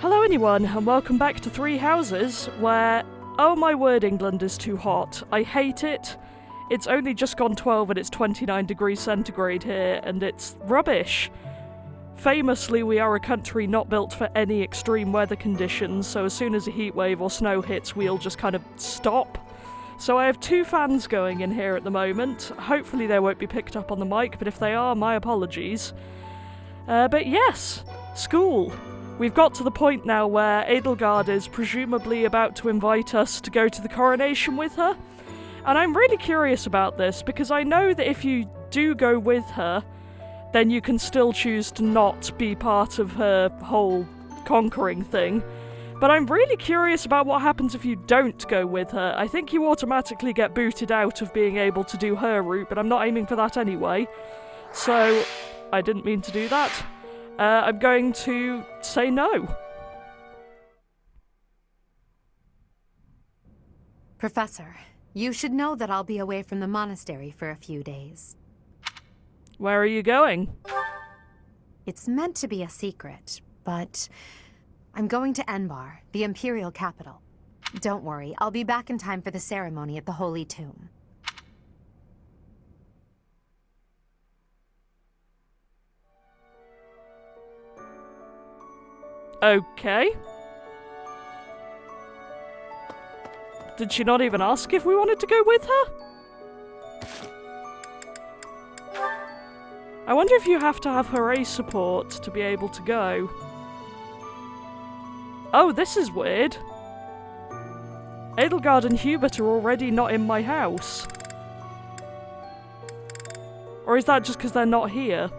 Hello anyone, and welcome back to Three Houses, where, oh my word, England is too hot. I hate it. It's only just gone 12 and it's 29 degrees centigrade here, and it's rubbish. Famously, we are a country not built for any extreme weather conditions, so as soon as a heat wave or snow hits, we'll just kind of stop. So I have two fans going in here at the moment. Hopefully they won't be picked up on the mic, but if they are, my apologies. But yes, school. We've got to the point now where Edelgard is presumably about to invite us to go to the coronation with her. And I'm really curious about this, because I know that if you do go with her, then you can still choose to not be part of her whole conquering thing. But I'm really curious about what happens if you don't go with her. I think you automatically get booted out of being able to do her route, but I'm not aiming for that anyway. So, I didn't mean to do that. I'm going to say no. Professor, you should know that I'll be away from the monastery for a few days. Where are you going? It's meant to be a secret, but I'm going to Enbar, the imperial capital. Don't worry, I'll be back in time for the ceremony at the Holy Tomb. Okay. Did she not even ask if we wanted to go with her? I wonder if you have to have hooray support to be able to go. Oh, this is weird. Edelgard and Hubert are already not in my house. Or is that just because they're not here?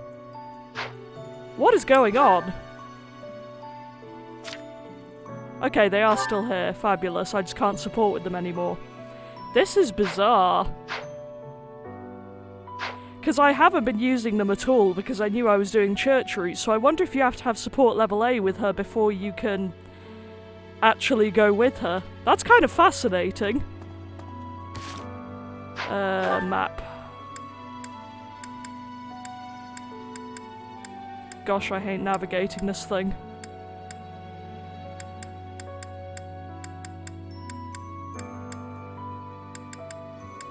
What is going on? Okay, they are still here. Fabulous. I just can't support with them anymore. This is bizarre. Because I haven't been using them at all because I knew I was doing church routes, so I wonder if you have to have support level A with her before you can actually go with her. That's kind of fascinating. Map. Gosh, I hate navigating this thing.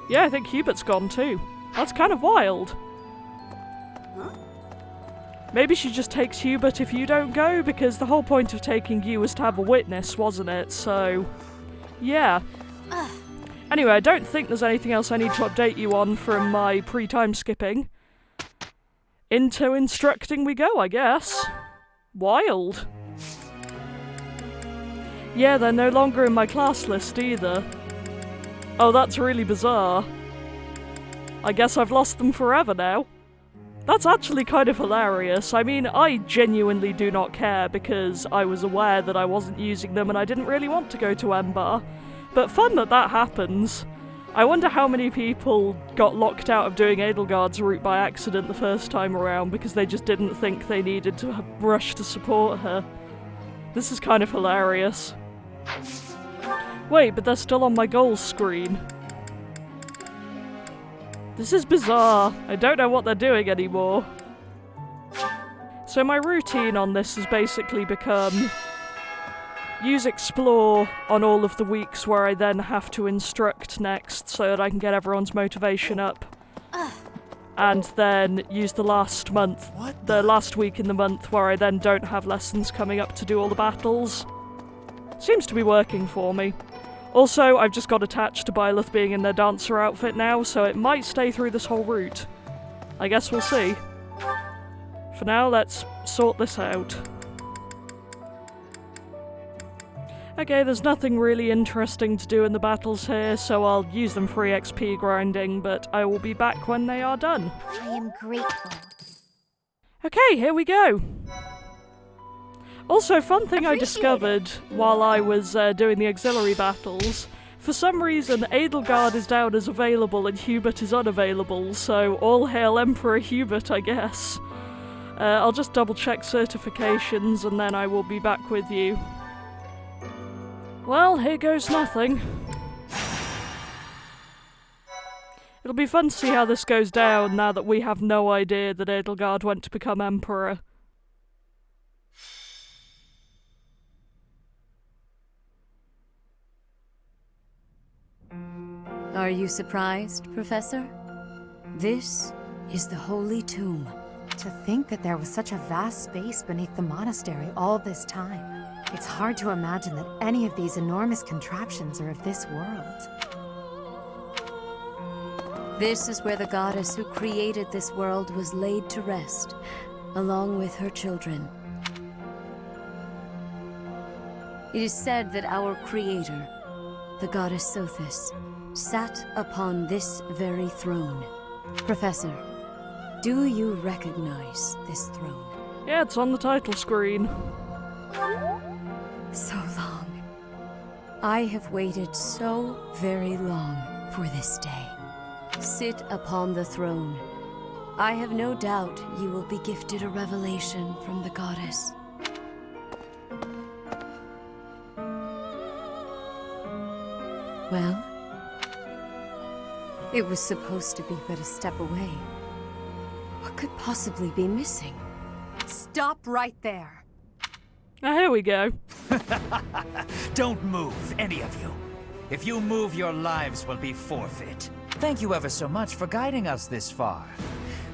Yeah, I think Hubert's gone too. That's kind of wild. Maybe she just takes Hubert if you don't go, because the whole point of taking you was to have a witness, wasn't it? So, yeah. Anyway, I don't think there's anything else I need to update you on from my pre-time skipping. Into instructing we go, I guess. Wild. Yeah, they're no longer in my class list either. Oh, that's really bizarre. I guess I've lost them forever now. That's actually kind of hilarious. I mean, I genuinely do not care because I was aware that I wasn't using them and I didn't really want to go to Ember. But fun that that happens. I wonder how many people got locked out of doing Edelgard's route by accident the first time around because they just didn't think they needed to rush to support her. This is kind of hilarious. Wait, but they're still on my goals screen. This is bizarre. I don't know what they're doing anymore. So my routine on this has basically become use explore on all of the weeks where I then have to instruct next so that I can get everyone's motivation up. And then use the last month, the last week in the month where I then don't have lessons coming up to do all the battles. Seems to be working for me. Also, I've just got attached to Byleth being in their dancer outfit now, so it might stay through this whole route. I guess we'll see. For now, let's sort this out. Okay, there's nothing really interesting to do in the battles here, so I'll use them for EXP grinding, but I will be back when they are done. I am grateful. Okay, here we go. Also, fun thing I discovered while I was doing the auxiliary battles, for some reason Edelgard is down as available and Hubert is unavailable, so all hail Emperor Hubert, I guess. I'll just double check certifications and then I will be back with you. Well, here goes nothing. It'll be fun to see how this goes down now that we have no idea that Edelgard went to become Emperor. Are you surprised, Professor? This is the Holy Tomb. To think that there was such a vast space beneath the monastery all this time. It's hard to imagine that any of these enormous contraptions are of this world. This is where the goddess who created this world was laid to rest, along with her children. It is said that our creator, the goddess Sothis, sat upon this very throne. Professor, do you recognize this throne? Yeah, it's on the title screen. So long. I have waited so very long for this day. Sit upon the throne. I have no doubt you will be gifted a revelation from the goddess. Well? It was supposed to be but a step away. What could possibly be missing? Stop right there. Ah, here we go. Don't move, any of you. If you move, your lives will be forfeit. Thank you ever so much for guiding us this far.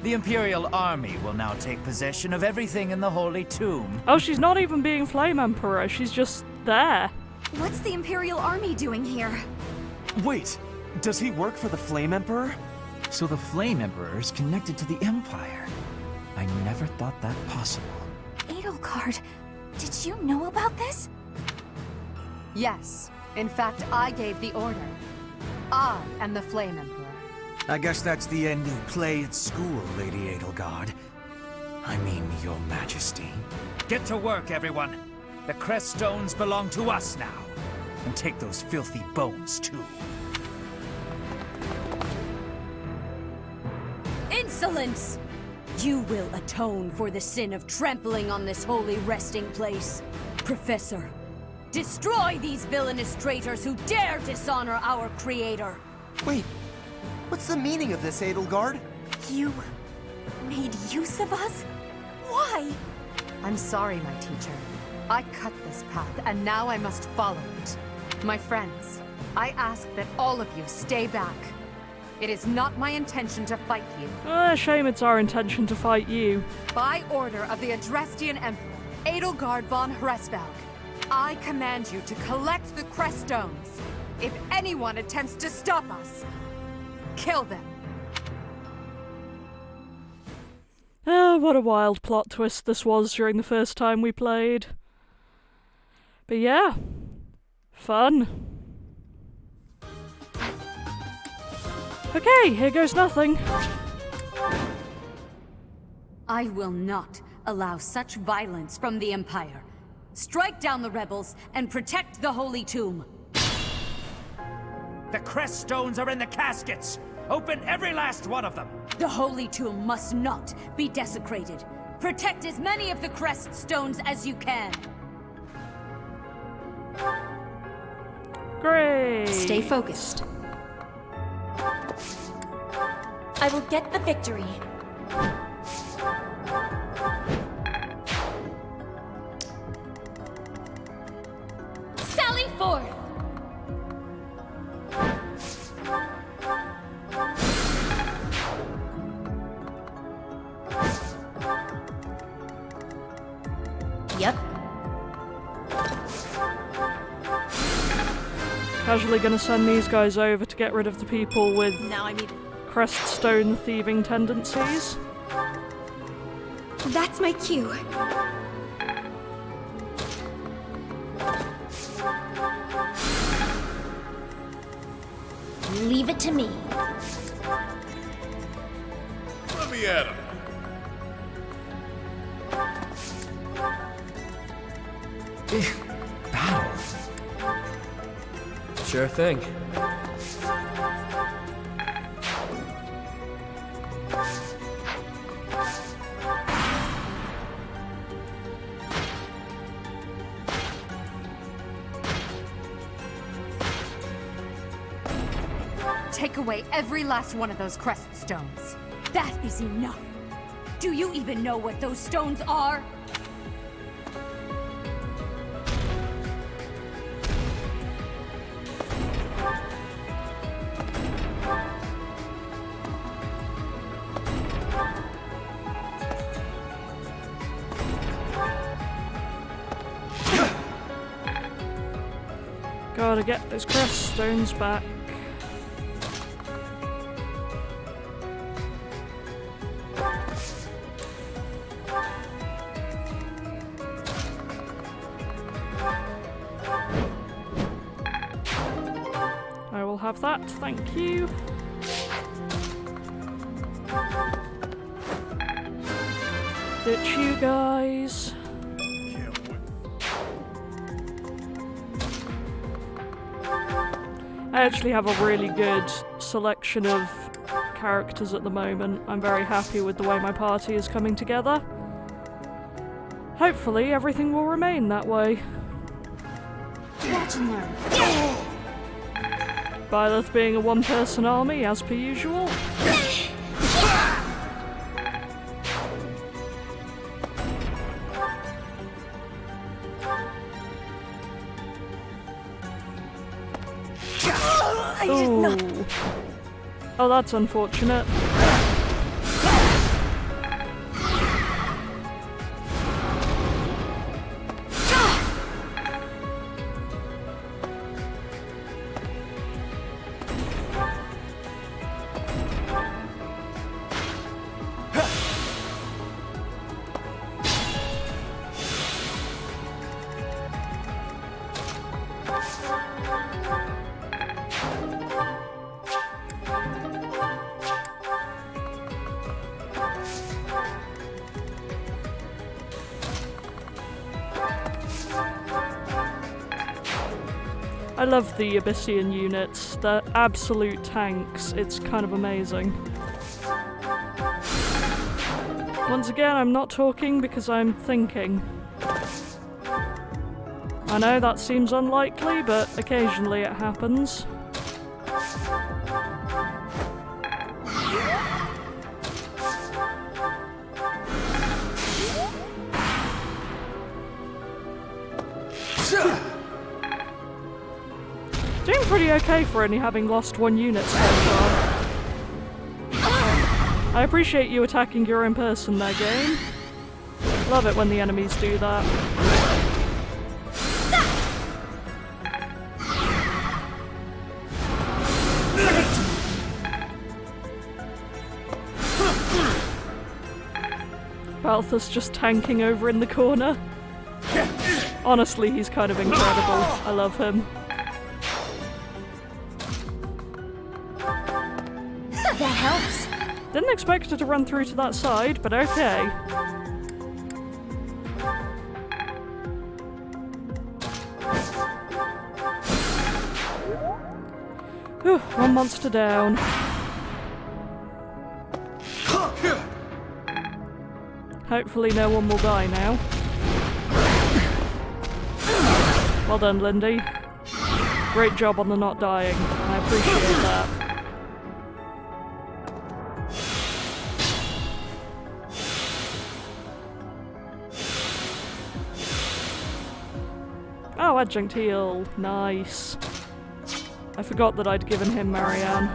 The Imperial Army will now take possession of everything in the Holy Tomb. Oh, she's not even being Flame Emperor, she's just there. What's the Imperial Army doing here? Wait, does he work for the Flame Emperor? So the Flame Emperor is connected to the Empire. I never thought that possible. Edelgard, did you know about this? Yes. In fact, I gave the order. I am the Flame Emperor. I guess that's the end of play at school, Lady Edelgard. I mean, Your Majesty. Get to work, everyone. The crest stones belong to us now. And take those filthy bones, too. Insolence! You will atone for the sin of trampling on this holy resting place. Professor, destroy these villainous traitors who dare dishonor our creator. Wait, what's the meaning of this, Edelgard? You made use of us? Why? I'm sorry, my teacher. I cut this path, and now I must follow it. My friends, I ask that all of you stay back. It is not my intention to fight you. Shame it's our intention to fight you. By order of the Adrestian Emperor, Edelgard von Hresvelg, I command you to collect the crest stones. If anyone attempts to stop us, kill them. Oh, what a wild plot twist this was during the first time we played. But yeah, fun. Okay, here goes nothing. I will not allow such violence from the Empire. Strike down the rebels and protect the Holy Tomb. The crest stones are in the caskets! Open every last one of them! The Holy Tomb must not be desecrated. Protect as many of the crest stones as you can. Great. Stay focused. I will get the victory. Sally forth! Yep. Casually gonna send these guys over to get rid of the people with Now I need... creststone thieving tendencies. That's my cue. Leave it to me. Let me at him. Battle? Sure thing. Take away every last one of those crest stones. That is enough. Do you even know what those stones are? Gotta get those crest stones back. I will have that, thank you. Ditch you guys. I actually have a really good selection of characters at the moment. I'm very happy with the way my party is coming together. Hopefully everything will remain that way. Watch and learn. Byleth being a one-person army, as per usual. Ooh. Oh, that's unfortunate. I love the Abyssian units. They're absolute tanks. It's kind of amazing. Once again, I'm not talking because I'm thinking. I know that seems unlikely, but occasionally it happens. Doing pretty okay for only having lost one unit so far. I appreciate you attacking your own person there, game. Love it when the enemies do that. Balthus just tanking over in the corner. Honestly, he's kind of incredible. I love him. That helps. Didn't expect her to run through to that side, but okay. Whew, one monster down. Hopefully no one will die now. Well done, Lindy. Great job on the not dying. I appreciate that. Oh, adjunct heal. Nice. I forgot that I'd given him Marianne.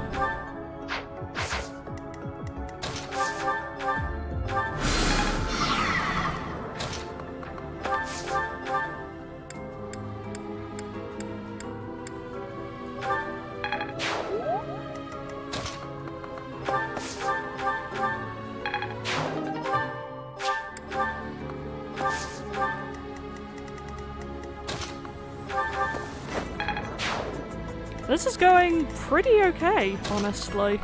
This is going pretty okay, honestly.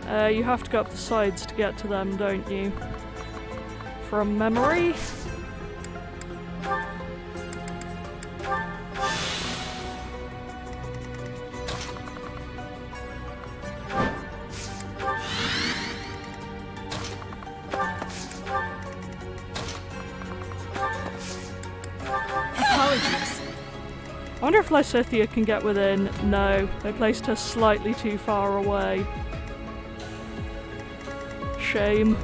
You have to go up the sides to get to them, don't you? From memory? Apologies. I wonder if Lysithea can get within. No, they placed her slightly too far away. Shame.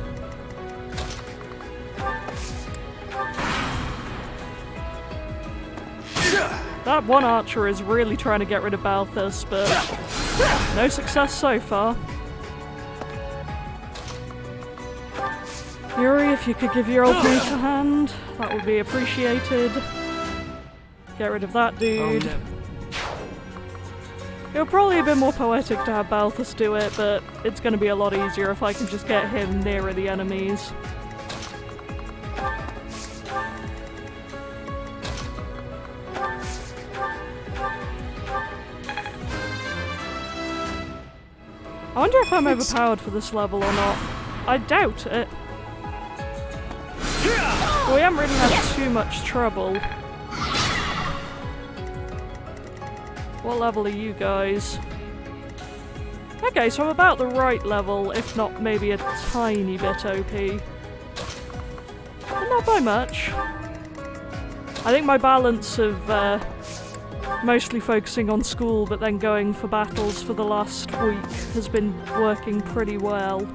That one archer is really trying to get rid of Balthus, but no success so far. Yuri, if you could give your old mate a hand, that would be appreciated. Get rid of that dude. Oh, no. It would probably have been more poetic to have Balthus do it, but it's going to be a lot easier if I can just get him nearer the enemies. I wonder if I'm overpowered for this level or not. I doubt it. But we haven't really had too much trouble. What level are you guys? Okay, so I'm about the right level, if not maybe a tiny bit OP. But not by much. I think my balance of mostly focusing on school but then going for battles for the last week has been working pretty well.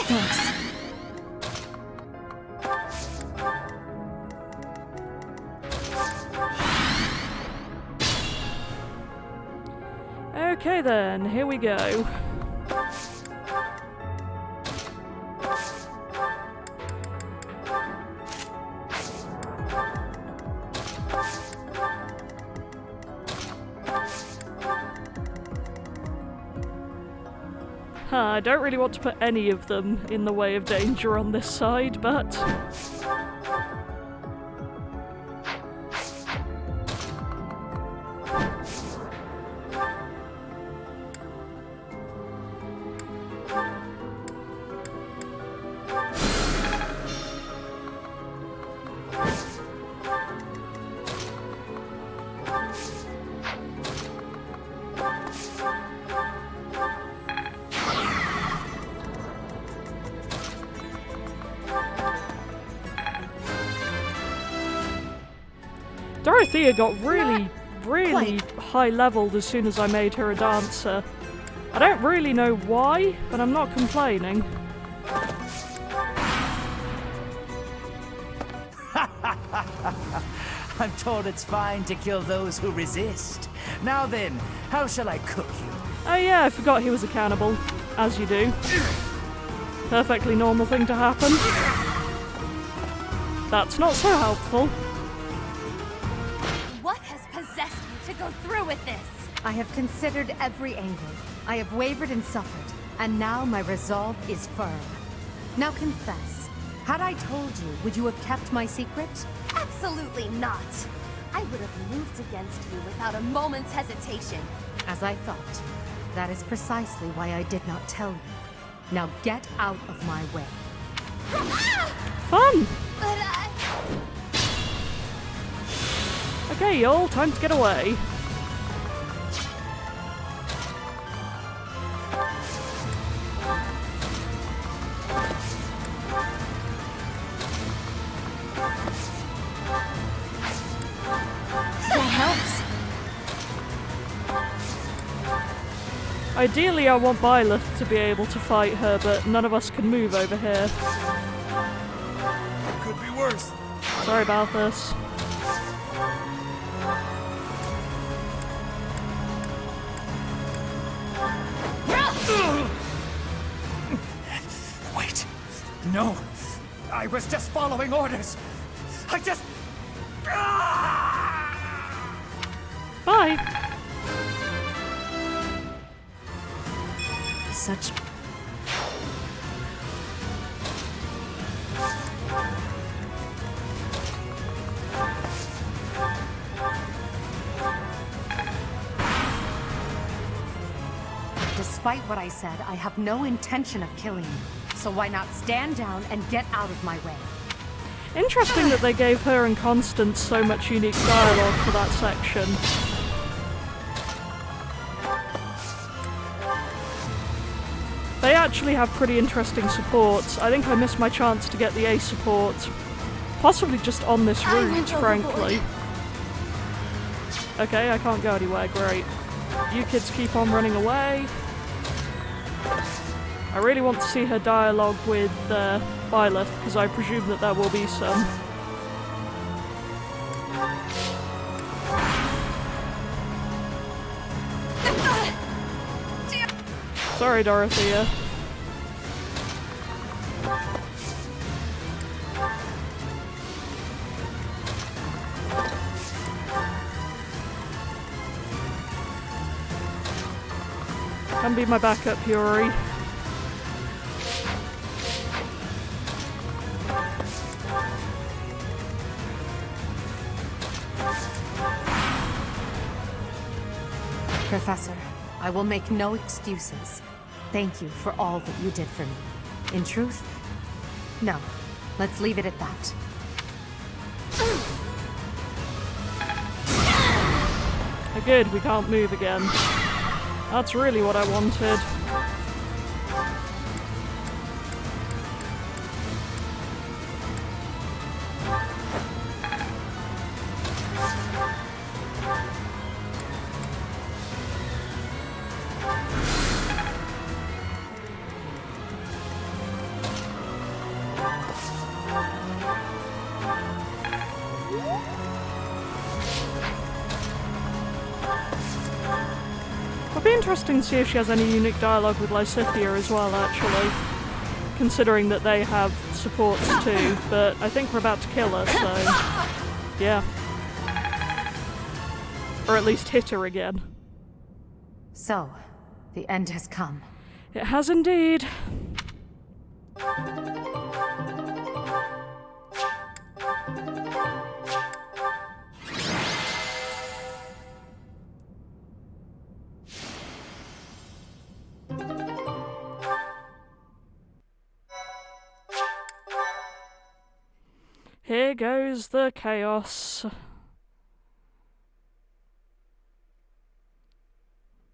Thanks. Okay then, here we go. I don't really want to put any of them in the way of danger on this side, but... Dorothea got really high leveled as soon as I made her a dancer. I don't really know why, but I'm not complaining. I'm told it's fine to kill those who resist. Now then, how shall I cook you? Oh yeah, I forgot he was a cannibal. As you do. Perfectly normal thing to happen. That's not so helpful. What has possessed you to go through with this? I have considered every angle. I have wavered and suffered, and now my resolve is firm. Now confess, had I told you, would you have kept my secret? Absolutely not. I would have moved against you without a moment's hesitation. As I thought. That is precisely why I did not tell you. Now get out of my way. Fun! But Okay, y'all, time to get away. that helps. Ideally, I want Byleth to be able to fight her, but none of us can move over here. Could be worse. Sorry about this. Wait. No. I was just following orders. I just... Bye! Such... Despite what I said, I have no intention of killing you. So why not stand down and get out of my way? Interesting that they gave her and Constance so much unique dialogue for that section. They actually have pretty interesting supports. I think I missed my chance to get the A support. Possibly just on this route, frankly. Okay, I can't go anywhere, great. You kids keep on running away. I really want to see her dialogue with Byleth, because I presume that there will be some. Sorry, Dorothea. Come be my backup, Yuri. Professor, I will make no excuses. Thank you for all that you did for me. In truth, no. Let's leave it at that. Good, we can't move again. That's really what I wanted. It'll be interesting to see if she has any unique dialogue with Lysithea as well, actually. Considering that they have supports too, but I think we're about to kill her, so... yeah. Or at least hit her again. So, the end has come. It has indeed. Here goes the chaos.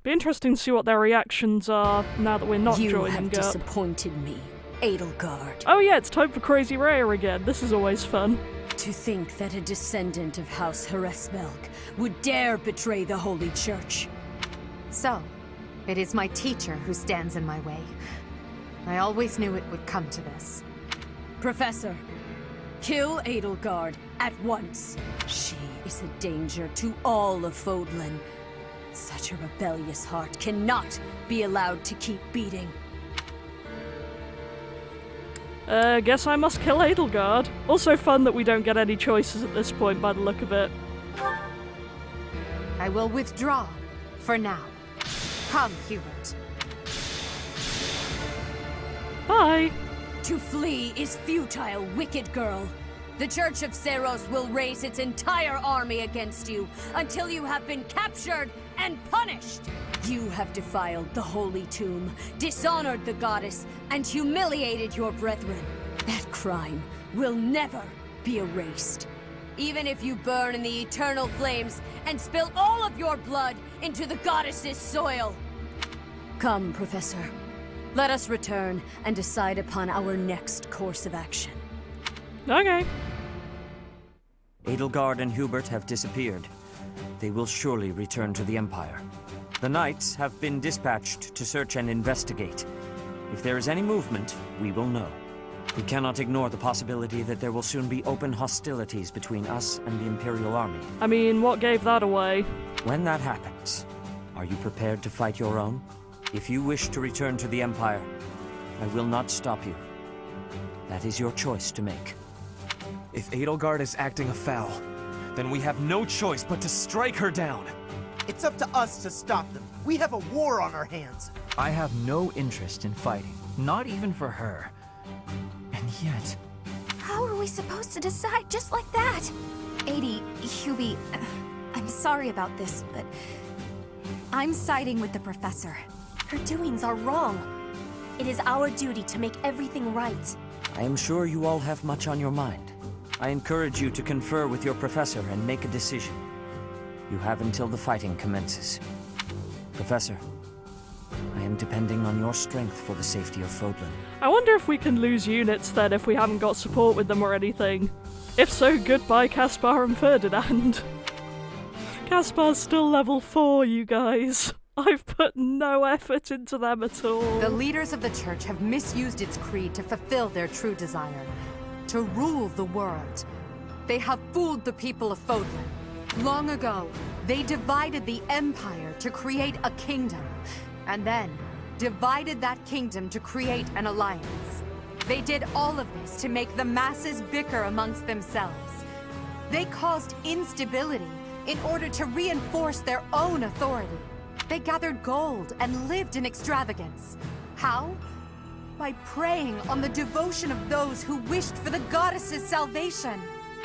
Be interesting to see what their reactions are now that we're not joining up. You have disappointed me, Edelgard. Oh yeah, it's time for Crazy Raya again. This is always fun. To think that a descendant of House Hresvelg would dare betray the Holy Church. So, it is my teacher who stands in my way. I always knew it would come to this. Professor, kill Edelgard at once. She is a danger to all of Fodlan. Such a rebellious heart cannot be allowed to keep beating. Guess I must kill Edelgard. Also fun that we don't get any choices at this point by the look of it. I will withdraw, for now. Come, Hubert. Bye! To flee is futile, wicked girl. The Church of Seros will raise its entire army against you until you have been captured and punished. You have defiled the holy tomb, dishonored the goddess, and humiliated your brethren. That crime will never be erased. Even if you burn in the eternal flames and spill all of your blood into the goddess's soil. Come, Professor. Let us return and decide upon our next course of action. Okay. Edelgard and Hubert have disappeared. They will surely return to the Empire. The Knights have been dispatched to search and investigate. If there is any movement, we will know. We cannot ignore the possibility that there will soon be open hostilities between us and the Imperial Army. I mean, what gave that away? When that happens, are you prepared to fight your own? If you wish to return to the Empire, I will not stop you. That is your choice to make. If Edelgard is acting afoul, then we have no choice but to strike her down. It's up to us to stop them. We have a war on our hands. I have no interest in fighting, not even for her. And yet... How are we supposed to decide just like that? Hubie, I'm sorry about this, but I'm siding with the Professor. Her doings are wrong. It is our duty to make everything right. I am sure you all have much on your mind. I encourage you to confer with your professor and make a decision. You have until the fighting commences. Professor, I am depending on your strength for the safety of Fodlan. I wonder if we can lose units then if we haven't got support with them or anything. If so, goodbye Caspar and Ferdinand. Caspar's still level 4, you guys. I've put no effort into them at all. The leaders of the Church have misused its creed to fulfill their true desire. To rule the world. They have fooled the people of Fodlan. Long ago, they divided the Empire to create a kingdom. And then, divided that kingdom to create an alliance. They did all of this to make the masses bicker amongst themselves. They caused instability in order to reinforce their own authority. They gathered gold and lived in extravagance. How? By preying on the devotion of those who wished for the goddess's salvation.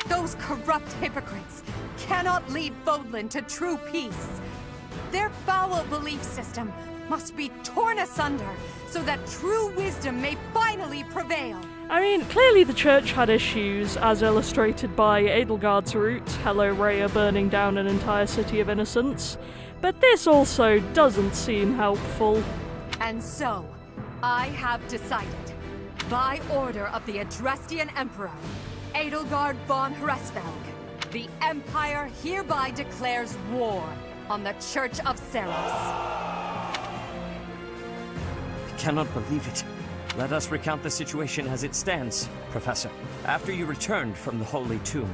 Those corrupt hypocrites cannot lead Fodlan to true peace. Their foul belief system must be torn asunder so that true wisdom may finally prevail. I mean, clearly the church had issues, as illustrated by Edelgard's route, Hello Rhea burning down an entire city of innocents, but this also doesn't seem helpful. And so, I have decided, by order of the Adrestian Emperor, Edelgard von Hresvelg, the Empire hereby declares war on the Church of Seros. I cannot believe it. Let us recount the situation as it stands, Professor. After you returned from the Holy Tomb,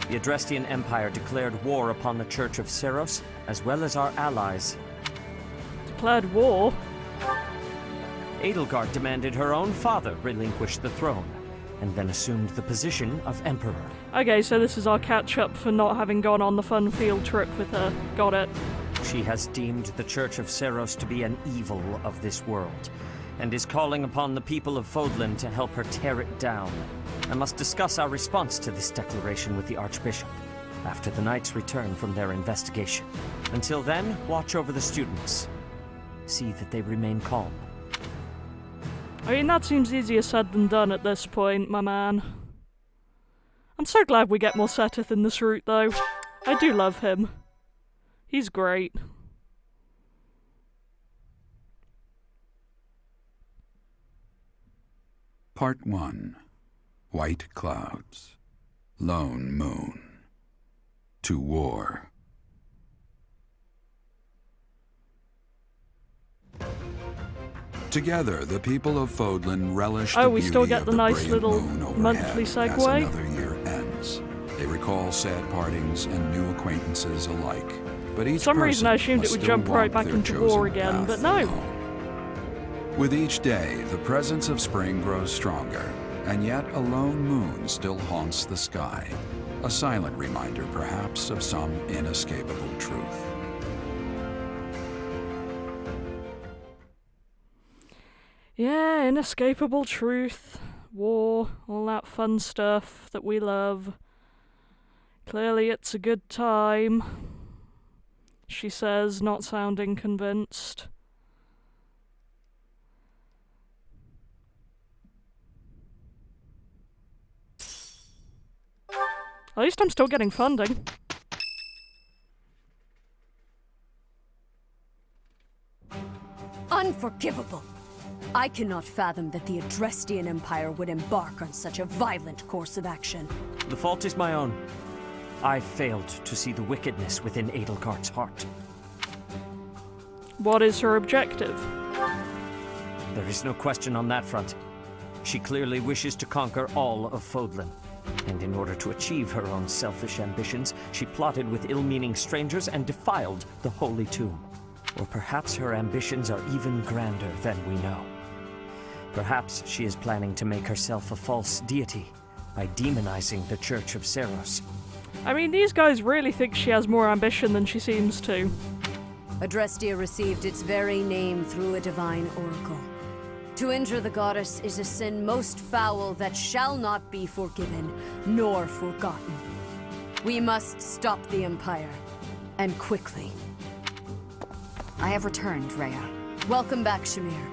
the Adrestian Empire declared war upon the Church of Seros, as well as our allies. Declared war? Edelgard demanded her own father relinquish the throne, and then assumed the position of Emperor. Okay, so this is our catch-up for not having gone on the fun field trip with her. Got it. She has deemed the Church of Seros to be an evil of this world, and is calling upon the people of Fodlan to help her tear it down. I must discuss our response to this declaration with the Archbishop, after the Knights return from their investigation. Until then, watch over the students. See that they remain calm. I mean, that seems easier said than done at this point, my man. I'm so glad we get more Seteth in this route, though. I do love him. He's great. Part 1. White Clouds. Lone Moon. To War. Together, the people of Fodlan relish the we still beauty get of the the nice brilliant little moon overhead monthly as segue. another year ends. They recall sad partings and new acquaintances alike. But each For some reason I person assumed it must would still jump right walk back their into chosen war again, path but no. alone. With each day, the presence of spring grows stronger, and yet a lone moon still haunts the sky. A silent reminder, perhaps, of some inescapable truth. Yeah, inescapable truth, war, all that fun stuff that we love. Clearly it's a good time, she says, not sounding convinced. At least I'm still getting funding. Unforgivable! I cannot fathom that the Adrestian Empire would embark on such a violent course of action. The fault is my own. I failed to see the wickedness within Edelgard's heart. What is her objective? There is no question on that front. She clearly wishes to conquer all of Fodlan. And in order to achieve her own selfish ambitions, she plotted with ill-meaning strangers and defiled the Holy Tomb. Or perhaps her ambitions are even grander than we know. Perhaps she is planning to make herself a false deity by demonizing the Church of Seros. I mean, these guys really think she has more ambition than she seems to. Adrestia received its very name through a divine oracle. To injure the goddess is a sin most foul that shall not be forgiven nor forgotten. We must stop the Empire, and quickly. I have returned, Rhea. Welcome back, Shamir.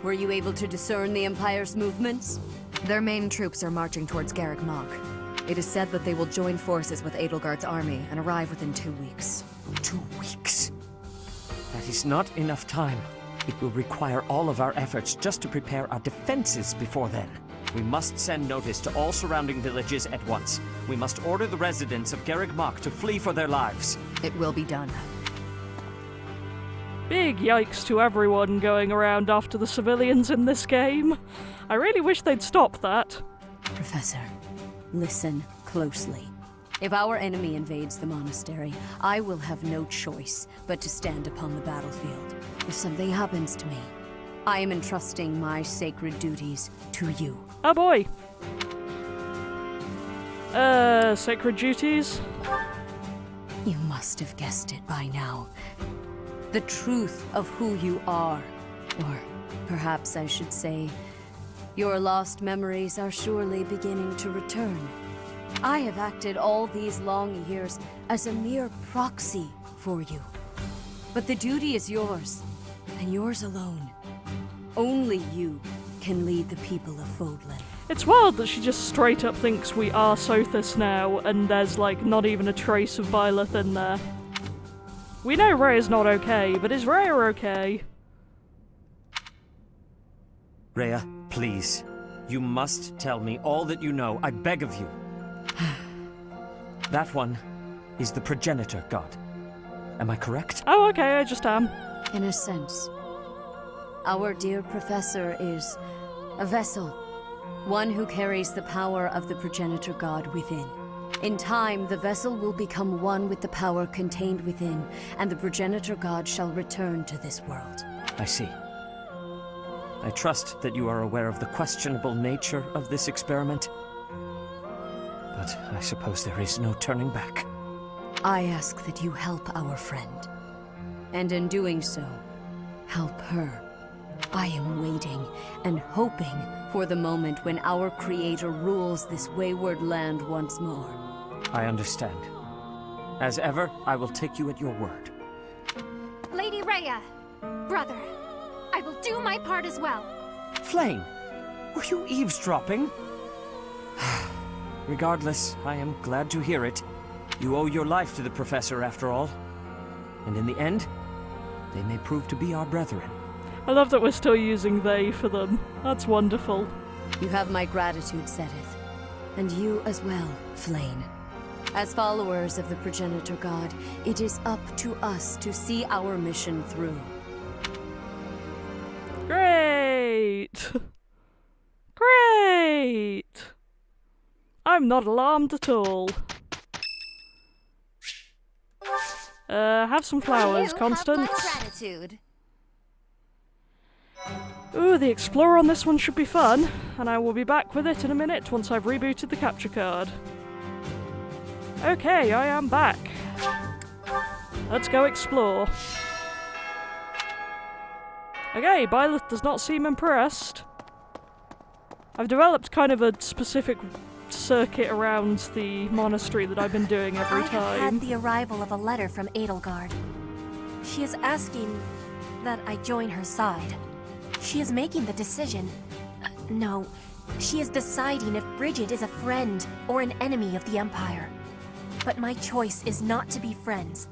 Were you able to discern the Empire's movements? Their main troops are marching towards Garreg Mach. It is said that they will join forces with Edelgard's army and arrive within 2 weeks. 2 weeks? That is not enough time. It will require all of our efforts just to prepare our defenses before then. We must send notice to all surrounding villages at once. We must order the residents of Garreg Mach to flee for their lives. It will be done. Big yikes to everyone going around after the civilians in this game. I really wish they'd stop that. Professor, listen closely. If our enemy invades the monastery, I will have no choice but to stand upon the battlefield. If something happens to me, I am entrusting my sacred duties to you. Oh boy. Sacred duties? You must have guessed it by now. The truth of who you are. Or perhaps I should say, your lost memories are surely beginning to return. I have acted all these long years as a mere proxy for you. But the duty is yours, and yours alone. Only you can lead the people of Fodlan. It's wild that she just straight up thinks we are Sothis now, and there's like not even a trace of Byleth in there. We know Rhea's not okay, but is Rhea okay? Rhea, please. You must tell me all that you know, I beg of you. That one is the progenitor god. Am I correct? Oh, okay, I just am. In a sense. Our dear professor is a vessel. One who carries the power of the progenitor god within. In time, the vessel will become one with the power contained within, and the progenitor god shall return to this world. I see. I trust that you are aware of the questionable nature of this experiment. But I suppose there is no turning back. I ask that you help our friend. And in doing so, help her. I am waiting and hoping for the moment when our Creator rules this wayward land once more. I understand. As ever, I will take you at your word. Lady Rhea, brother, I will do my part as well. Flame, were you eavesdropping? Regardless, I am glad to hear it. You owe your life to the Professor, after all. And in the end, they may prove to be our brethren. I love that we're still using they for them. That's wonderful. You have my gratitude, Sedith. And you as well, Flame. As followers of the progenitor god, it is up to us to see our mission through. Great! Great! I'm not alarmed at all. Have some flowers, Constance. Gratitude. Ooh, the Explorer on this one should be fun, and I will be back with it in a minute once I've rebooted the capture card. Okay, I am back. Let's go explore. Okay, Byleth does not seem impressed. I've developed kind of a specific circuit around the monastery that I've been doing every time. I have had the arrival of a letter from Edelgard. She is asking that I join her side. She is making the decision. No, she is deciding if Bridget is a friend or an enemy of the Empire. But my choice is not to be friends.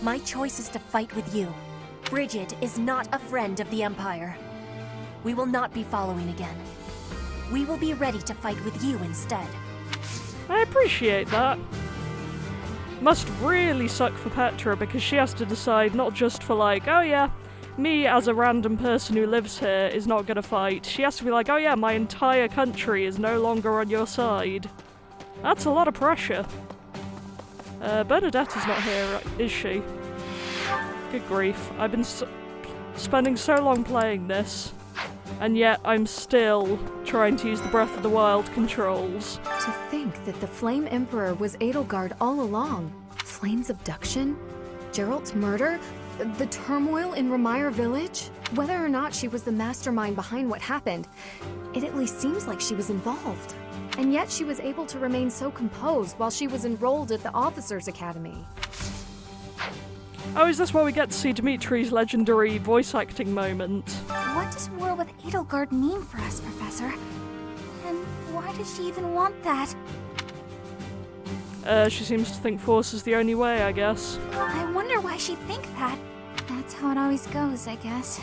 My choice is to fight with you. Bridget is not a friend of the Empire. We will not be following again. We will be ready to fight with you instead. I appreciate that. Must really suck for Petra because she has to decide not just for like, oh yeah, me as a random person who lives here is not gonna fight. She has to be like, oh yeah, my entire country is no longer on your side. That's a lot of pressure. Bernadetta's not here, is she? Good grief. I've been spending so long playing this, and yet I'm still trying to use the Breath of the Wild controls. To think that the Flame Emperor was Edelgard all along. Flame's abduction? Geralt's murder? The turmoil in Ramire Village? Whether or not she was the mastermind behind what happened, it at least seems like she was involved. And yet she was able to remain so composed while she was enrolled at the Officers' Academy. Oh, is this where we get to see Dimitri's legendary voice acting moment? What does war with Edelgard mean for us, Professor? And why does she even want that? She seems to think force is the only way, I guess. I wonder why she'd think that. That's how it always goes, I guess.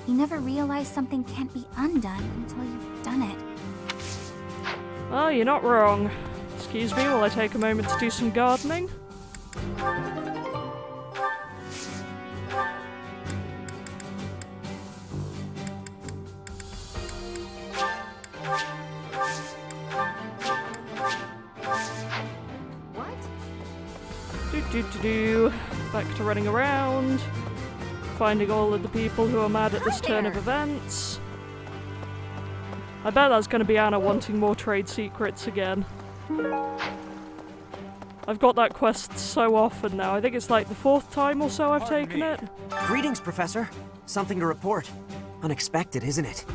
You never realize something can't be undone until you've done it. Oh, you're not wrong. Excuse me while I take a moment to do some gardening. Back to running around. finding all of the people who are mad at this turn of events. I bet that's going to be Anna wanting more trade secrets again. I've got that quest so often now. I think it's like the 4th time or so I've taken it. Greetings, Professor. Something to report. Unexpected, isn't it?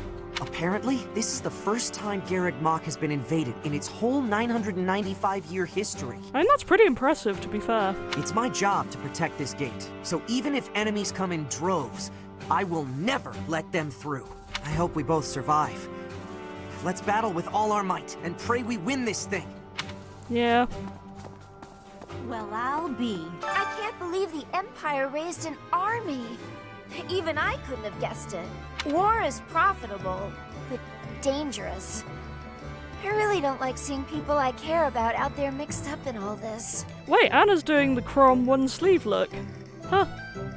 Apparently, this is the first time Garreg Mach has been invaded in its whole 995-year history. I mean, that's pretty impressive, to be fair. It's my job to protect this gate, so even if enemies come in droves, I will never let them through. I hope we both survive. Let's battle with all our might, and pray we win this thing. Yeah. Well, I'll be. I can't believe the Empire raised an army. Even I couldn't have guessed it. War is profitable, but dangerous. I really don't like seeing people I care about out there mixed up in all this. Wait, Anna's doing the Chrome one sleeve look. Huh.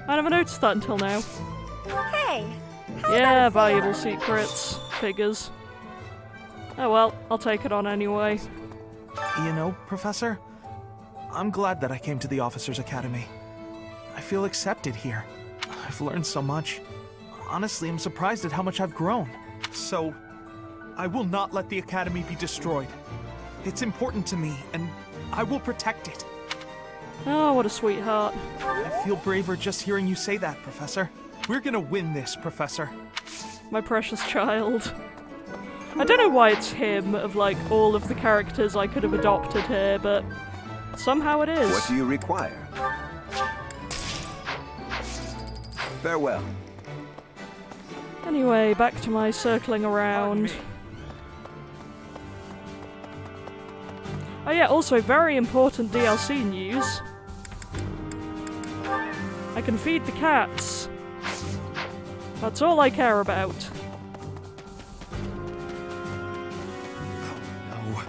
I never noticed that until now. Hey! Yeah, valuable secrets. Figures. Oh well, I'll take it on anyway. You know, Professor, I'm glad that I came to the Officers' Academy. I feel accepted here. I've learned so much. Honestly, I'm surprised at how much I've grown. So, I will not let the Academy be destroyed. It's important to me, and I will protect it. Oh, what a sweetheart. I feel braver just hearing you say that, Professor. We're gonna win this, Professor. My precious child. I don't know why it's him of like all of the characters I could have adopted here, but somehow it is. What do you require? Farewell. Anyway, back to my circling around. Oh yeah, also very important DLC news. I can feed the cats. That's all I care about.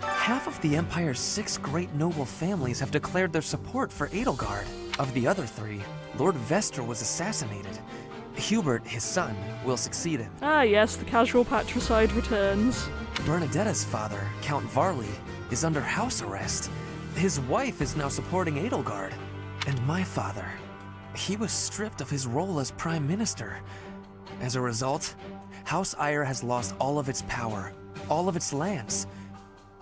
Half of the Empire's 6 great noble families have declared their support for Edelgard. Of the other 3, Lord Vester was assassinated. Hubert, his son, will succeed him. Ah yes, the casual patricide returns. Bernadetta's father, Count Varley, is under house arrest. His wife is now supporting Edelgard. And my father, he was stripped of his role as Prime Minister. As a result, House Eyre has lost all of its power, all of its lands.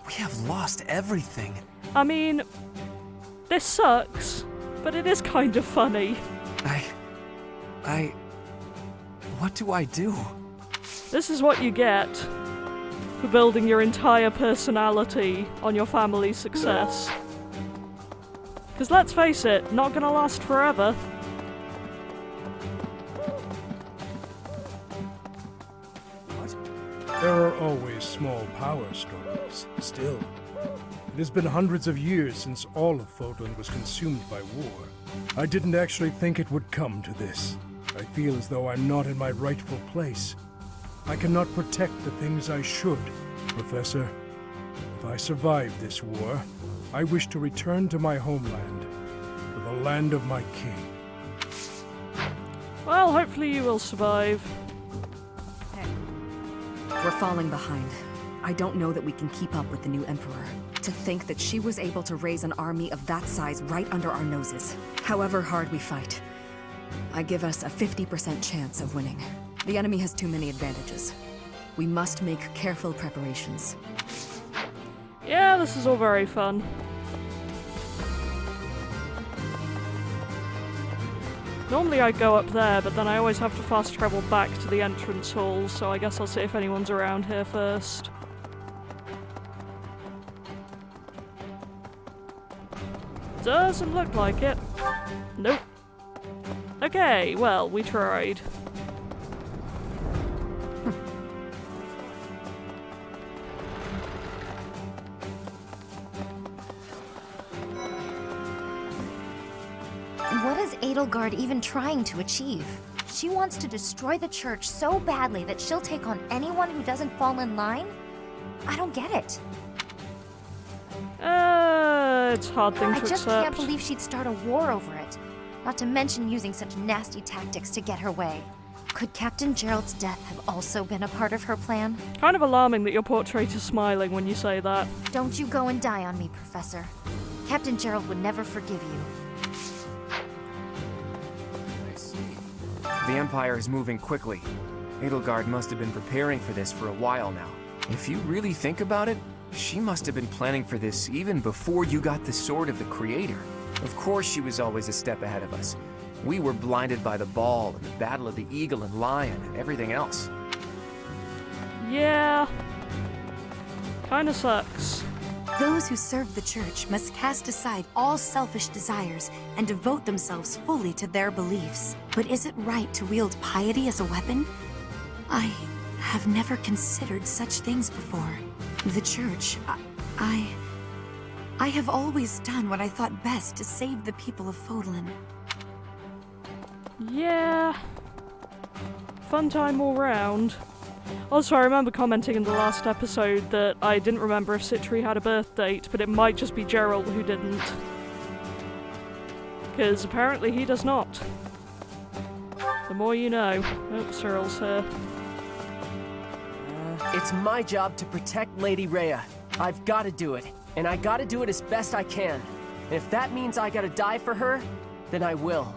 We have lost everything. I mean, this sucks, but it is kind of funny. What do I do? This is what you get for building your entire personality on your family's success. Because let's face it, not gonna last forever. There are always small power struggles, still. It has been hundreds of years since all of Fodlan was consumed by war. I didn't actually think it would come to this. I feel as though I'm not in my rightful place. I cannot protect the things I should. Professor, if I survive this war, I wish to return to my homeland, to the land of my king. Well, hopefully you will survive. We're falling behind. I don't know that we can keep up with the new Emperor. To think that she was able to raise an army of that size right under our noses. However hard we fight, I give us a 50% chance of winning. The enemy has too many advantages. We must make careful preparations. Yeah, this is all very fun. Normally I go up there, but then I always have to fast travel back to the entrance hall, so I guess I'll see if anyone's around here first. Doesn't look like it. Nope. Okay, well, we tried. What is Edelgard even trying to achieve? She wants to destroy the church so badly that she'll take on anyone who doesn't fall in line? I don't get it. It's a hard thing to accept. I just can't believe she'd start a war over it. Not to mention using such nasty tactics to get her way. Could Captain Gerald's death have also been a part of her plan? Kind of alarming that your portrait is smiling when you say that. Don't you go and die on me, Professor. Captain Gerald would never forgive you. The Empire is moving quickly. Edelgard must have been preparing for this for a while now. If you really think about it, she must have been planning for this even before you got the Sword of the Creator. Of course she was always a step ahead of us. We were blinded by the ball and the Battle of the Eagle and Lion and everything else. Yeah. Kinda sucks. Those who serve the Church must cast aside all selfish desires and devote themselves fully to their beliefs. But is it right to wield piety as a weapon? I have never considered such things before. The Church, I have always done what I thought best to save the people of Fodlan. Yeah. Fun time all round. Also, I remember commenting in the last episode that I didn't remember if Citri had a birth date, but it might just be Gerald who didn't. Because apparently he does not. The more you know. Oh, Cyril's here. It's my job to protect Lady Rhea. I've gotta do it, and I gotta do it as best I can. And if that means I gotta die for her, then I will.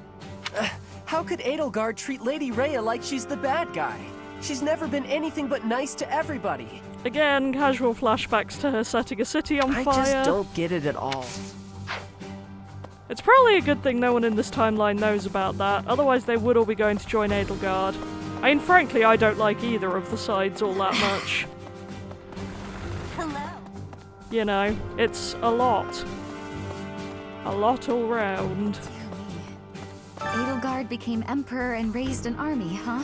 How could Edelgard treat Lady Rhea like she's the bad guy? She's never been anything but nice to everybody. Again, casual flashbacks to her setting a city on fire. I just don't get it at all. It's probably a good thing no one in this timeline knows about that, otherwise they would all be going to join Edelgard. I mean, frankly, I don't like either of the sides all that much. Hello. You know, it's a lot. A lot all round. Edelgard became emperor and raised an army, huh?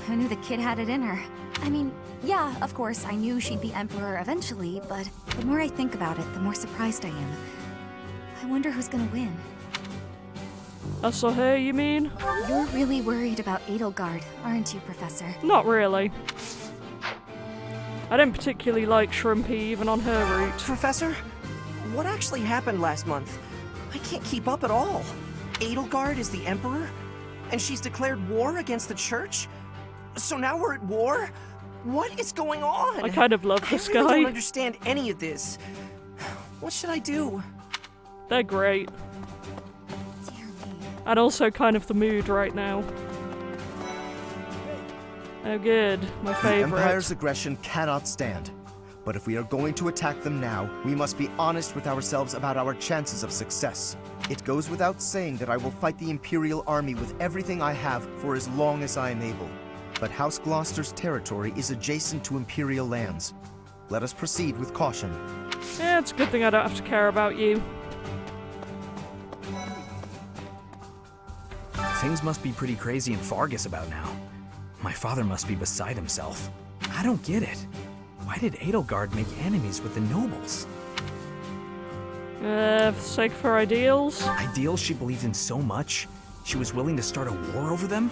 Who knew the kid had it in her? I mean, yeah, of course, I knew she'd be emperor eventually, but the more I think about it, the more surprised I am. I wonder who's gonna win. Us or her, you mean? You're really worried about Edelgard, aren't you, Professor? Not really. I didn't particularly like Shrimpy even on her route. Professor, what actually happened last month? I can't keep up at all. Edelgard is the Emperor? And she's declared war against the Church? So now we're at war? What is going on? I kind of love this guy. I really don't understand any of this. What should I do? They're great. And also kind of the mood right now. Oh good, my favorite. The Empire's aggression cannot stand. But if we are going to attack them now, we must be honest with ourselves about our chances of success. It goes without saying that I will fight the Imperial Army with everything I have for as long as I am able. But House Gloucester's territory is adjacent to Imperial lands. Let us proceed with caution. Yeah, it's a good thing I don't have to care about you. Things must be pretty crazy in Fargus about now. My father must be beside himself. I don't get it. Why did Edelgard make enemies with the nobles? For the sake of her ideals? Ideals she believed in so much? She was willing to start a war over them?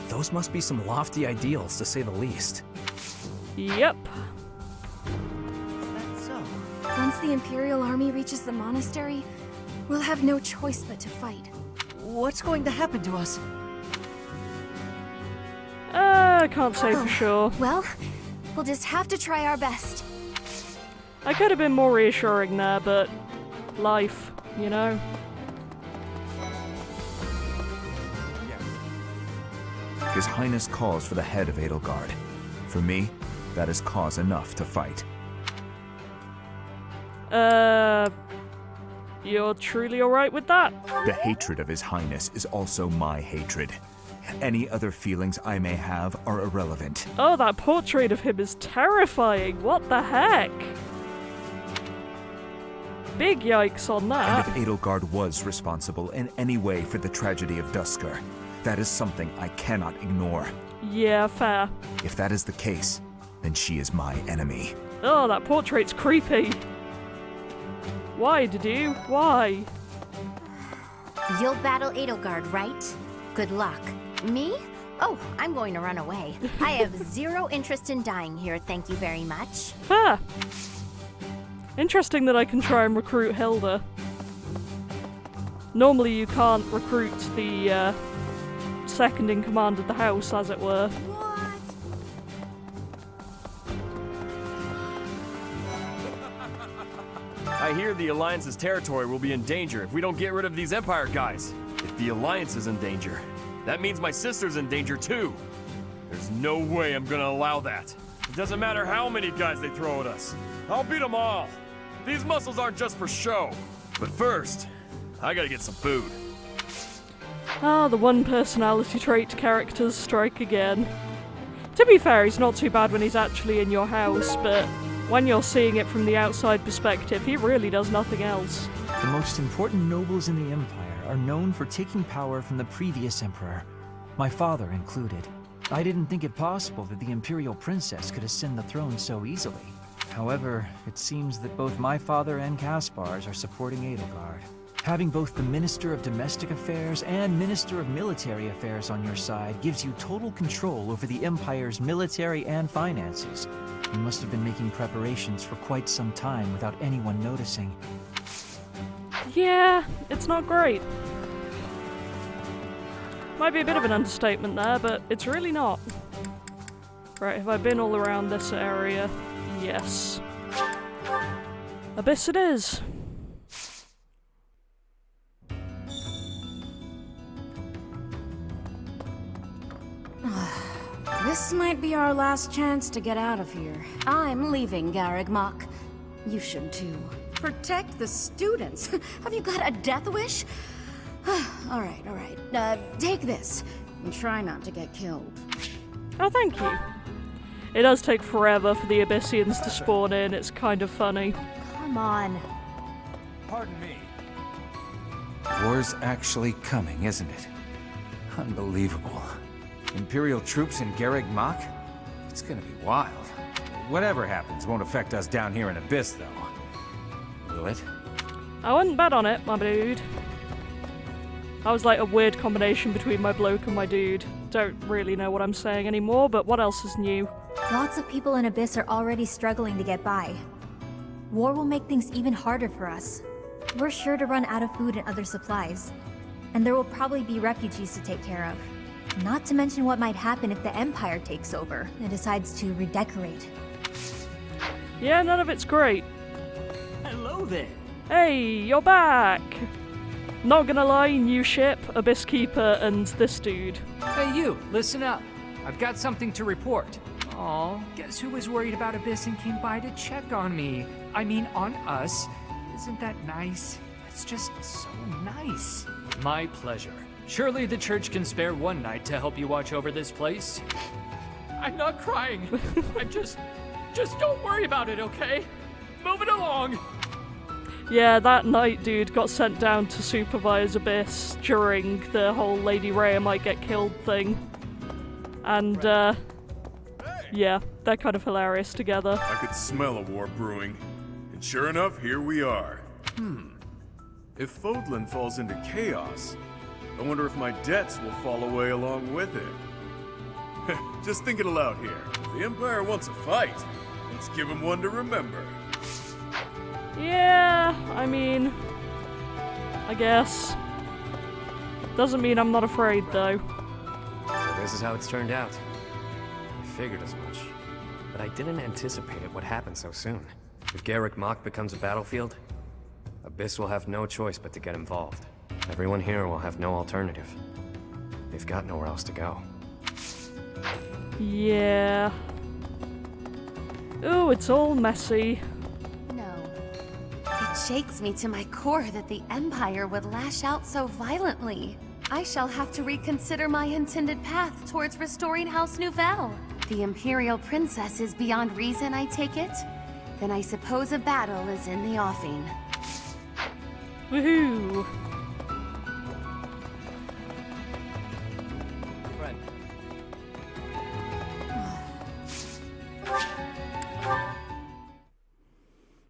Those must be some lofty ideals, to say the least. Yep. So, once the Imperial army reaches the monastery, we'll have no choice but to fight. What's going to happen to us? I can't say for sure. Well, we'll just have to try our best. I could have been more reassuring there, but life, you know? His Highness calls for the head of Edelgard. For me, that is cause enough to fight. You're truly alright with that? The hatred of His Highness is also my hatred. Any other feelings I may have are irrelevant. Oh, that portrait of him is terrifying. What the heck? Big yikes on that. And if Edelgard was responsible in any way for the tragedy of Duscur, that is something I cannot ignore. Yeah, fair. If that is the case, then she is my enemy. Oh, that portrait's creepy. Why did you? Why? You'll battle Edelgard, right? Good luck. Me? Oh, I'm going to run away. I have zero interest in dying here, thank you very much. Fair. Interesting that I can try and recruit Hilda. Normally you can't recruit the second in command of the house, as it were. I hear the Alliance's territory will be in danger if we don't get rid of these Empire guys. If the Alliance is in danger, That means my sister's in danger too. There's no way I'm gonna allow that. It doesn't matter how many guys they throw at us. I'll beat them all. These muscles aren't just for show. But first, I gotta get some food. Ah, the one personality trait characters strike again. To be fair, he's not too bad when he's actually in your house, but when you're seeing it from the outside perspective, he really does nothing else. The most important nobles in the Empire are known for taking power from the previous emperor, my father included. I didn't think it possible that the Imperial Princess could ascend the throne so easily. However, it seems that both my father and Caspar's are supporting Edelgard. Having both the Minister of Domestic Affairs and Minister of Military Affairs on your side gives you total control over the Empire's military and finances. You must have been making preparations for quite some time without anyone noticing. Yeah, it's not great. Might be a bit of an understatement there, but it's really not. Right, have I been all around this area? Yes. Abyss it is. This might be our last chance to get out of here. I'm leaving, Garreg Mach. You should too. Protect the students? Have you got a death wish? Alright. Take this. And try not to get killed. Oh, thank you. It does take forever for the Abyssians to spawn in, it's kind of funny. Come on. Pardon me. War's actually coming, isn't it? Unbelievable. Imperial troops in Garreg Mach? It's gonna be wild. Whatever happens won't affect us down here in Abyss, though. Will it? I wouldn't bet on it, my dude. That was like a weird combination between my bloke and my dude. Don't really know what I'm saying anymore, but what else is new? Lots of people in Abyss are already struggling to get by. War will make things even harder for us. We're sure to run out of food and other supplies. And there will probably be refugees to take care of. Not to mention what might happen if the Empire takes over and decides to redecorate. Yeah, none of it's great. Hello there. Hey, you're back! Not gonna lie, new ship, Abyss Keeper, and this dude. Hey you, listen up. I've got something to report. Aw, guess who was worried about Abyss and came by to check on me? I mean, on us. Isn't that nice? It's just so nice. My pleasure. Surely the church can spare one night to help you watch over this place. I'm not crying. I'm just don't worry about it, okay? Move it along. Yeah, that night dude got sent down to supervise Abyss during the whole Lady Rhea might get killed thing. And, yeah, they're kind of hilarious together. I could smell a war brewing. And sure enough, here we are. If Fodlan falls into chaos, I wonder if my debts will fall away along with it. Just thinking aloud here. If the Empire wants a fight, let's give them one to remember. Yeah, I mean, I guess. Doesn't mean I'm not afraid, though. So this is how it's turned out. I figured as much. But I didn't anticipate it would happen so soon. If Garreg Mach becomes a battlefield, Abyss will have no choice but to get involved. Everyone here will have no alternative. They've got nowhere else to go. Yeah. Ooh, it's all messy. It shakes me to my core that the Empire would lash out so violently. I shall have to reconsider my intended path towards restoring House Nouvelle. The Imperial Princess is beyond reason, I take it? Then I suppose a battle is in the offing. Woohoo! Friend.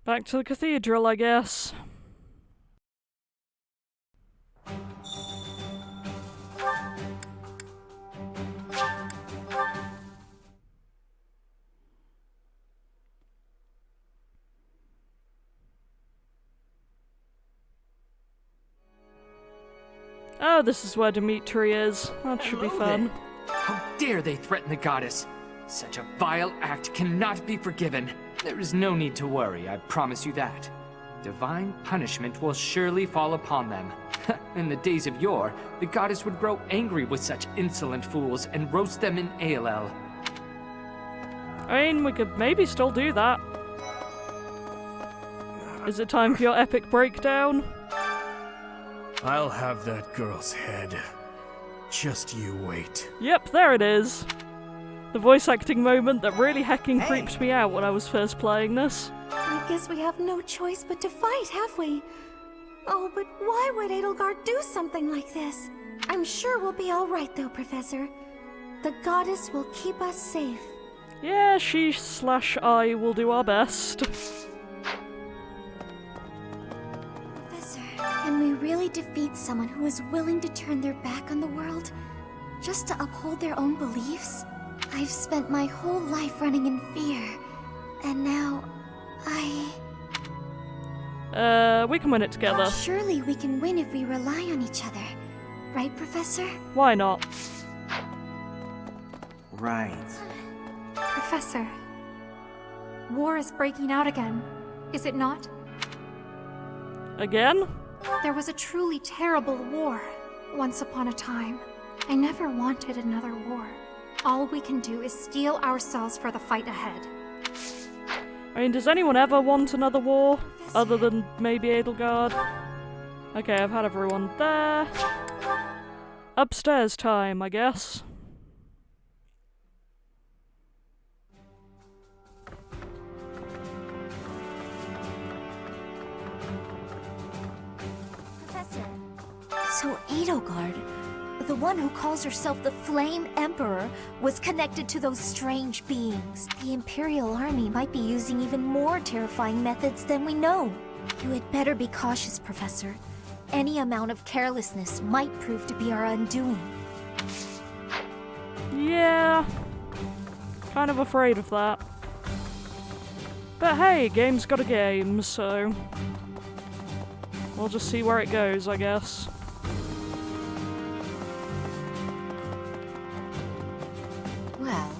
Back to the cathedral, I guess. Oh, this is where Dimitri is. That should be fun. How dare they threaten the goddess? Such a vile act cannot be forgiven. There is no need to worry, I promise you that. divine punishment will surely fall upon them. In the days of yore, the goddess would grow angry with such insolent fools and roast them in ALL. I mean, we could maybe still do that. Is it time for your epic breakdown? I'll have that girl's head. Just you wait. Yep, there it is. The voice acting moment that really hecking creeped me out when I was first playing this. I guess we have no choice but to fight, have we? Oh, but why would Edelgard do something like this? I'm sure we'll be alright though, Professor. The goddess will keep us safe. Yeah, she/I will do our best. Professor, can we really defeat someone who is willing to turn their back on the world just to uphold their own beliefs? I've spent my whole life running in fear, and now we can win it together. Surely we can win if we rely on each other. Right, Professor? Why not? Right. Professor, war is breaking out again, is it not? Again? There was a truly terrible war once upon a time. I never wanted another war. All we can do is steel ourselves for the fight ahead. I mean, does anyone ever want another war? Other than maybe Edelgard? Okay, I've had everyone there. Upstairs time, I guess. Professor. So Edelgard, the one who calls herself the Flame Emperor, was connected to those strange beings. The Imperial Army might be using even more terrifying methods than we know. You had better be cautious, Professor. Any amount of carelessness might prove to be our undoing. Yeah. Kind of afraid of that. But hey, game's got a game, so we'll just see where it goes, I guess. Well...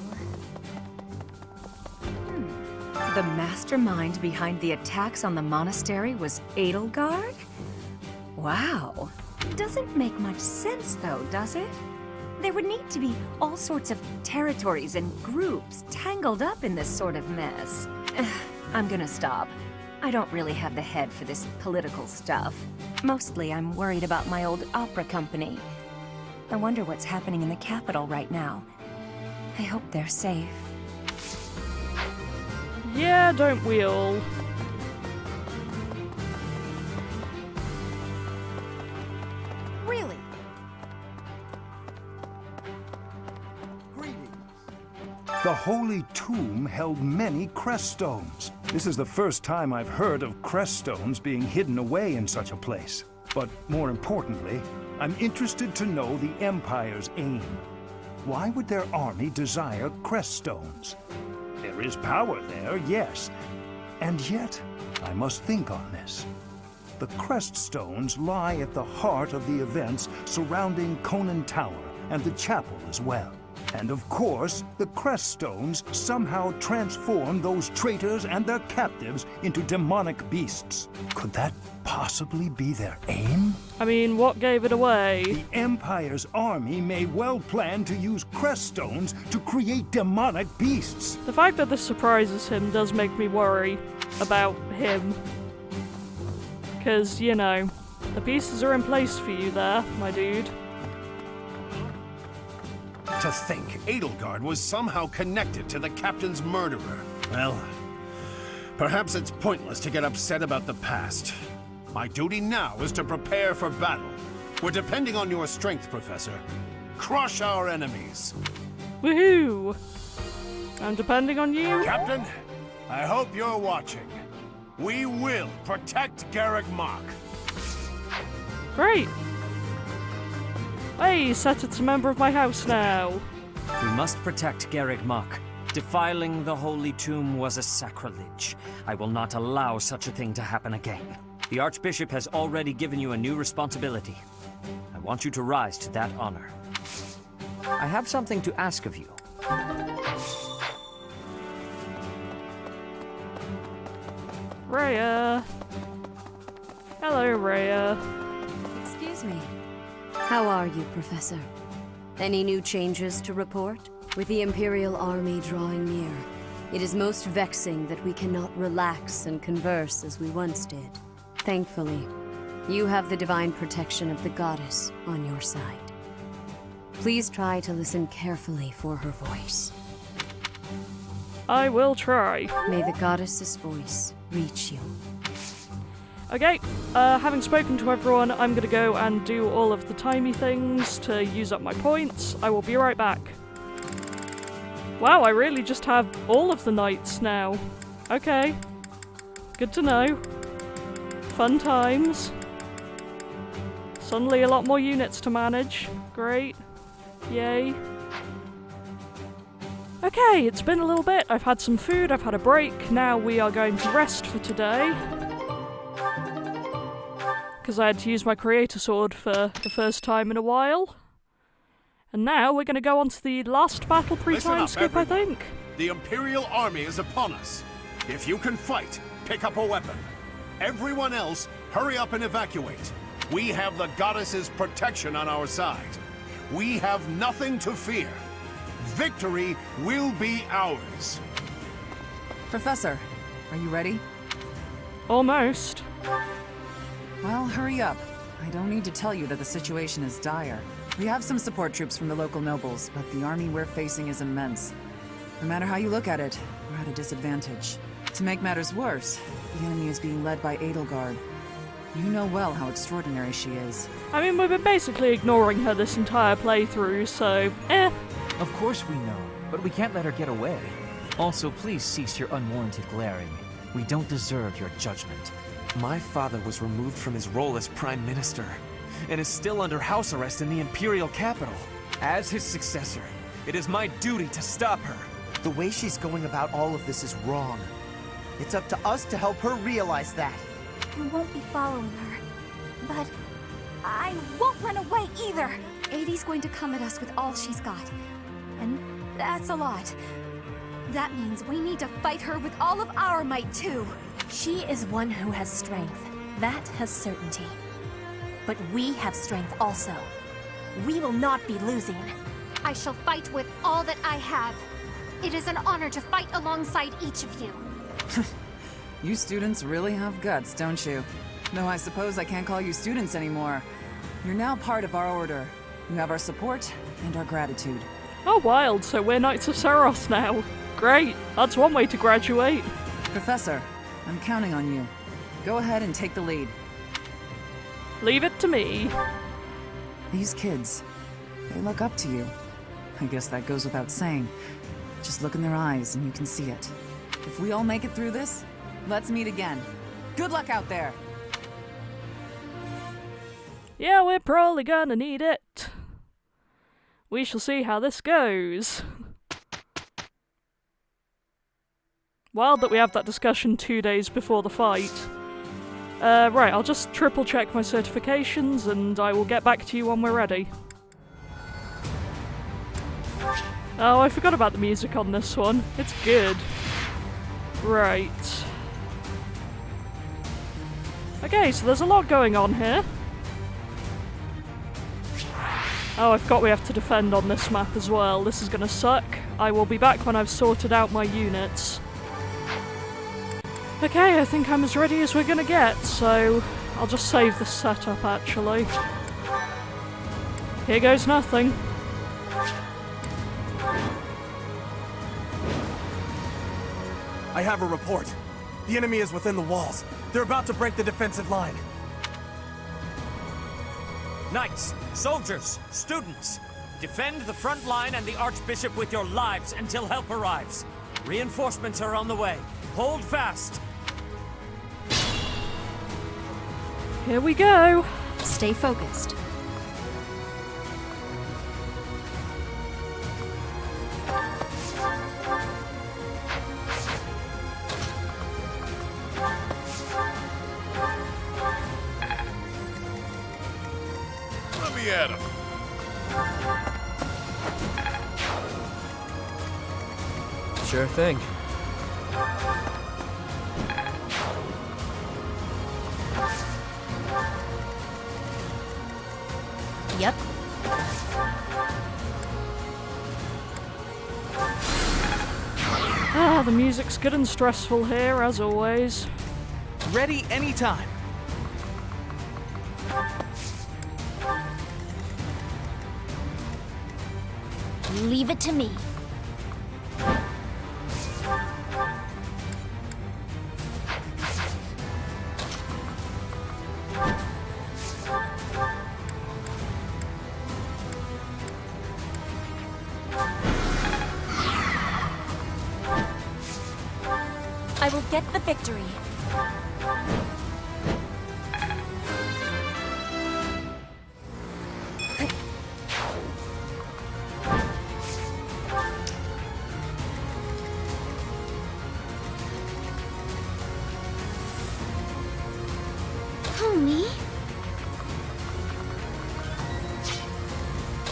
The mastermind behind the attacks on the monastery was Edelgard? Wow. Doesn't make much sense, though, does it? There would need to be all sorts of territories and groups tangled up in this sort of mess. I'm gonna stop. I don't really have the head for this political stuff. Mostly I'm worried about my old opera company. I wonder what's happening in the capital right now. I hope they're safe. Yeah, don't we all? Really? The Holy Tomb held many crest stones. This is the first time I've heard of crest stones being hidden away in such a place. But more importantly, I'm interested to know the Empire's aim. Why would their army desire crest stones? There is power there, yes. And yet, I must think on this. The crest stones lie at the heart of the events surrounding Conan Tower and the chapel as well. And of course, the crest stones somehow transform those traitors and their captives into demonic beasts. Could that possibly be their aim? I mean, what gave it away? The Empire's army may well plan to use crest stones to create demonic beasts. The fact that this surprises him does make me worry about him. Because, you know, the pieces are in place for you there, my dude. To think Edelgard was somehow connected to the captain's murderer. Well, perhaps it's pointless to get upset about the past. My duty now is to prepare for battle. We're depending on your strength, Professor. Crush our enemies. Woohoo! I'm depending on you. Captain, I hope you're watching. We will protect Garrick Mach. Great. Hey, Setit's a member of my house now. We must protect Garrick Mach. Defiling the Holy Tomb was a sacrilege. I will not allow such a thing to happen again. The Archbishop has already given you a new responsibility. I want you to rise to that honor. I have something to ask of you. Rhea. Hello, Rhea. Excuse me. How are you, Professor? Any new changes to report? With the Imperial Army drawing near, it is most vexing that we cannot relax and converse as we once did. Thankfully, you have the divine protection of the goddess on your side. Please try to listen carefully for her voice. I will try. May the goddess's voice reach you. Okay, having spoken to everyone, I'm gonna go and do all of the timey things to use up my points. I will be right back. Wow, I really just have all of the knights now. Okay. Good to know. Fun times. Suddenly a lot more units to manage. Great. Yay. Okay, it's been a little bit. I've had some food, I've had a break. Now we are going to rest for today. Because I had to use my creator sword for the first time in a while. And now we're going to go on to the last battle pre-time skip, I think. The Imperial Army is upon us. If you can fight, pick up a weapon. Everyone else, hurry up and evacuate. We have the goddess's protection on our side. We have nothing to fear. Victory will be ours. Professor, are you ready? Almost. Well, hurry up. I don't need to tell you that the situation is dire. We have some support troops from the local nobles, but the army we're facing is immense. No matter how you look at it, we're at a disadvantage. To make matters worse, the enemy is being led by Edelgard. You know well how extraordinary she is. I mean, we've been basically ignoring her this entire playthrough, so Of course we know, but we can't let her get away. Also, please cease your unwarranted glaring. We don't deserve your judgment. My father was removed from his role as Prime Minister, and is still under house arrest in the Imperial capital. As his successor, it is my duty to stop her. The way she's going about all of this is wrong. It's up to us to help her realize that. I won't be following her, but I won't run away either. 80's going to come at us with all she's got, and that's a lot. That means we need to fight her with all of our might, too. She is one who has strength. That has certainty. But we have strength also. We will not be losing. I shall fight with all that I have. It is an honor to fight alongside each of you. You students really have guts, don't you? Though I suppose I can't call you students anymore. You're now part of our order. You have our support and our gratitude. Oh, wild, so we're Knights of Saros now. Great, that's one way to graduate. Professor, I'm counting on you. Go ahead and take the lead. Leave it to me. These kids, they look up to you. I guess that goes without saying. Just look in their eyes and you can see it. If we all make it through this, let's meet again. Good luck out there! Yeah, we're probably gonna need it. We shall see how this goes. Wild that we have that discussion 2 days before the fight. Right, I'll just triple check my certifications and I will get back to you when we're ready. Oh, I forgot about the music on this one. It's good. Right. Okay, so there's a lot going on here. Oh, I forgot we have to defend on this map as well. This is gonna suck. I will be back when I've sorted out my units. Okay, I think I'm as ready as we're gonna get, so I'll just save the setup actually. Here goes nothing. I have a report. The enemy is within the walls. They're about to break the defensive line. Knights, soldiers, students, defend the front line and the Archbishop with your lives until help arrives. Reinforcements are on the way. Hold fast. Here we go. Stay focused. Let me at him. Sure thing. Yep. Ah, the music's good and stressful here, as always. Ready anytime. Leave it to me. I will get the victory. Who, me?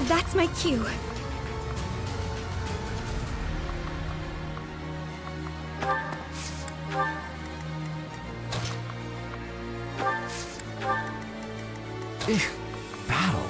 That's my cue. Battle.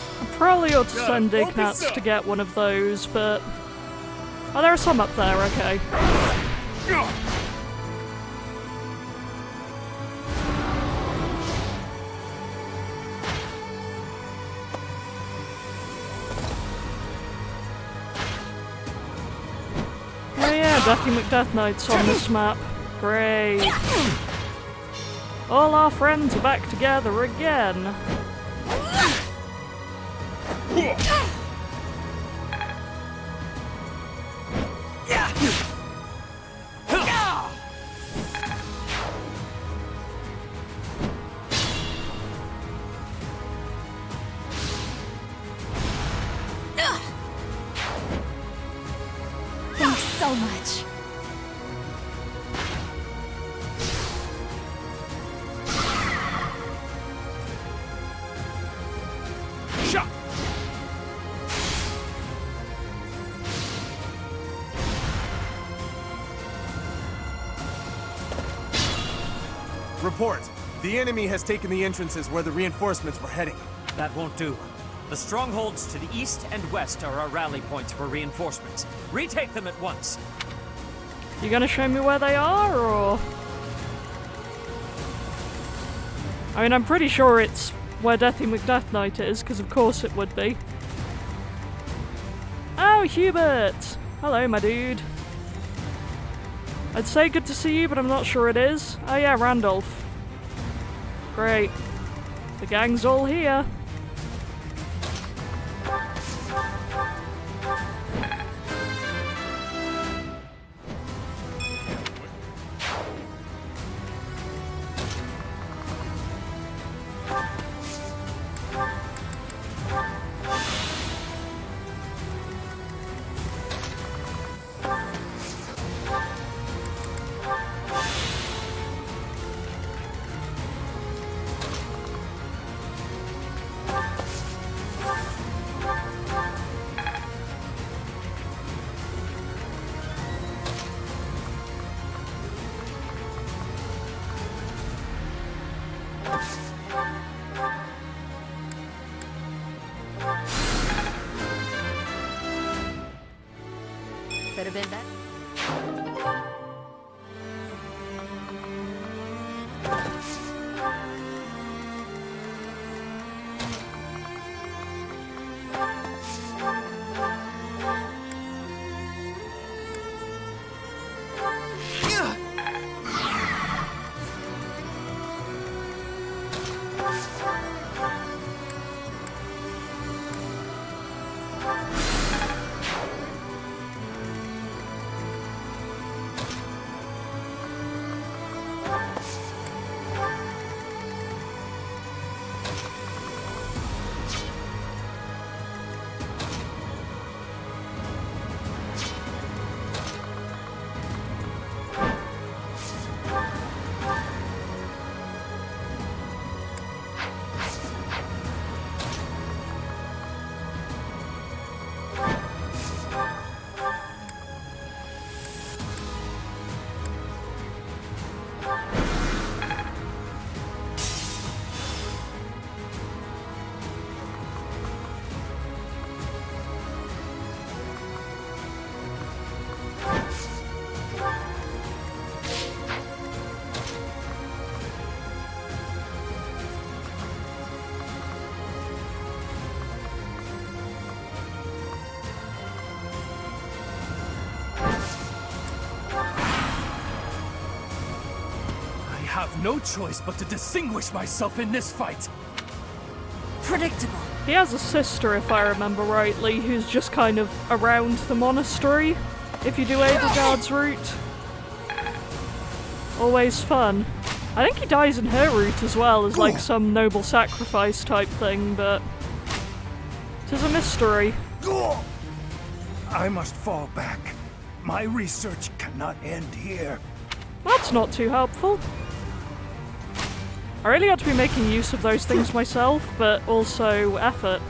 I probably ought to send Ignatz to get one of those, but... Oh, there are some up there, okay. Oh yeah, Deathy McDeath Knight's on this map. Great. All our friends are back together again. Thanks so much. Report. The enemy has taken the entrances where the reinforcements were heading. That won't do. The strongholds to the east and west are our rally points for reinforcements. Retake them at once. You gonna show me where they are, or...? I mean, I'm pretty sure it's where Deathy McDeath Knight is, because of course it would be. Oh, Hubert! Hello, my dude. I'd say good to see you, but I'm not sure it is. Oh yeah, Randolph. Great. The gang's all here. Could have been better. have no choice but to distinguish myself in this fight. Predictable. He has a sister, if I remember rightly, who's just kind of around the monastery, if you do Edelgard's route. Always fun. I think he dies in her route as well, as like some noble sacrifice type thing, but... 'tis a mystery. I must fall back. My research cannot end here. That's not too helpful. I really ought to be making use of those things myself, but also effort.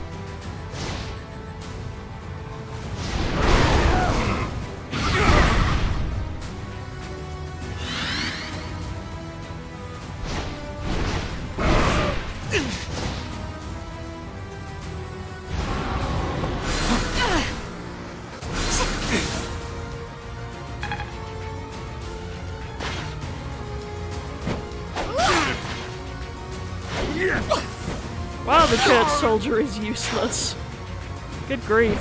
Wow, the church soldier is useless. Good grief.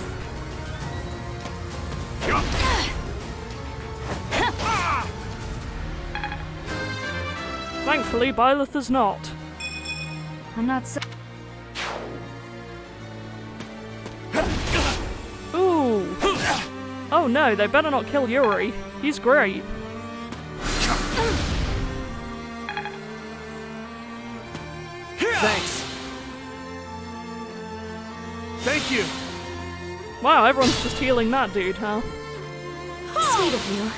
Thankfully, Byleth is not. I'm not so. Ooh. Oh no, they better not kill Yuri. He's great. Thanks. Thank you. Wow, everyone's just healing that dude, huh? Sweet of you.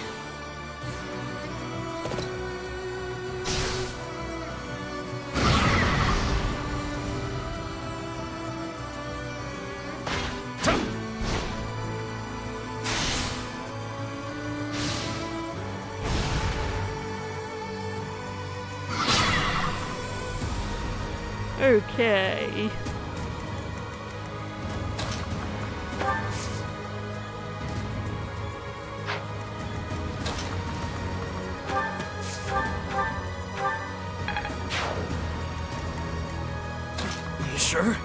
Okay. You sure?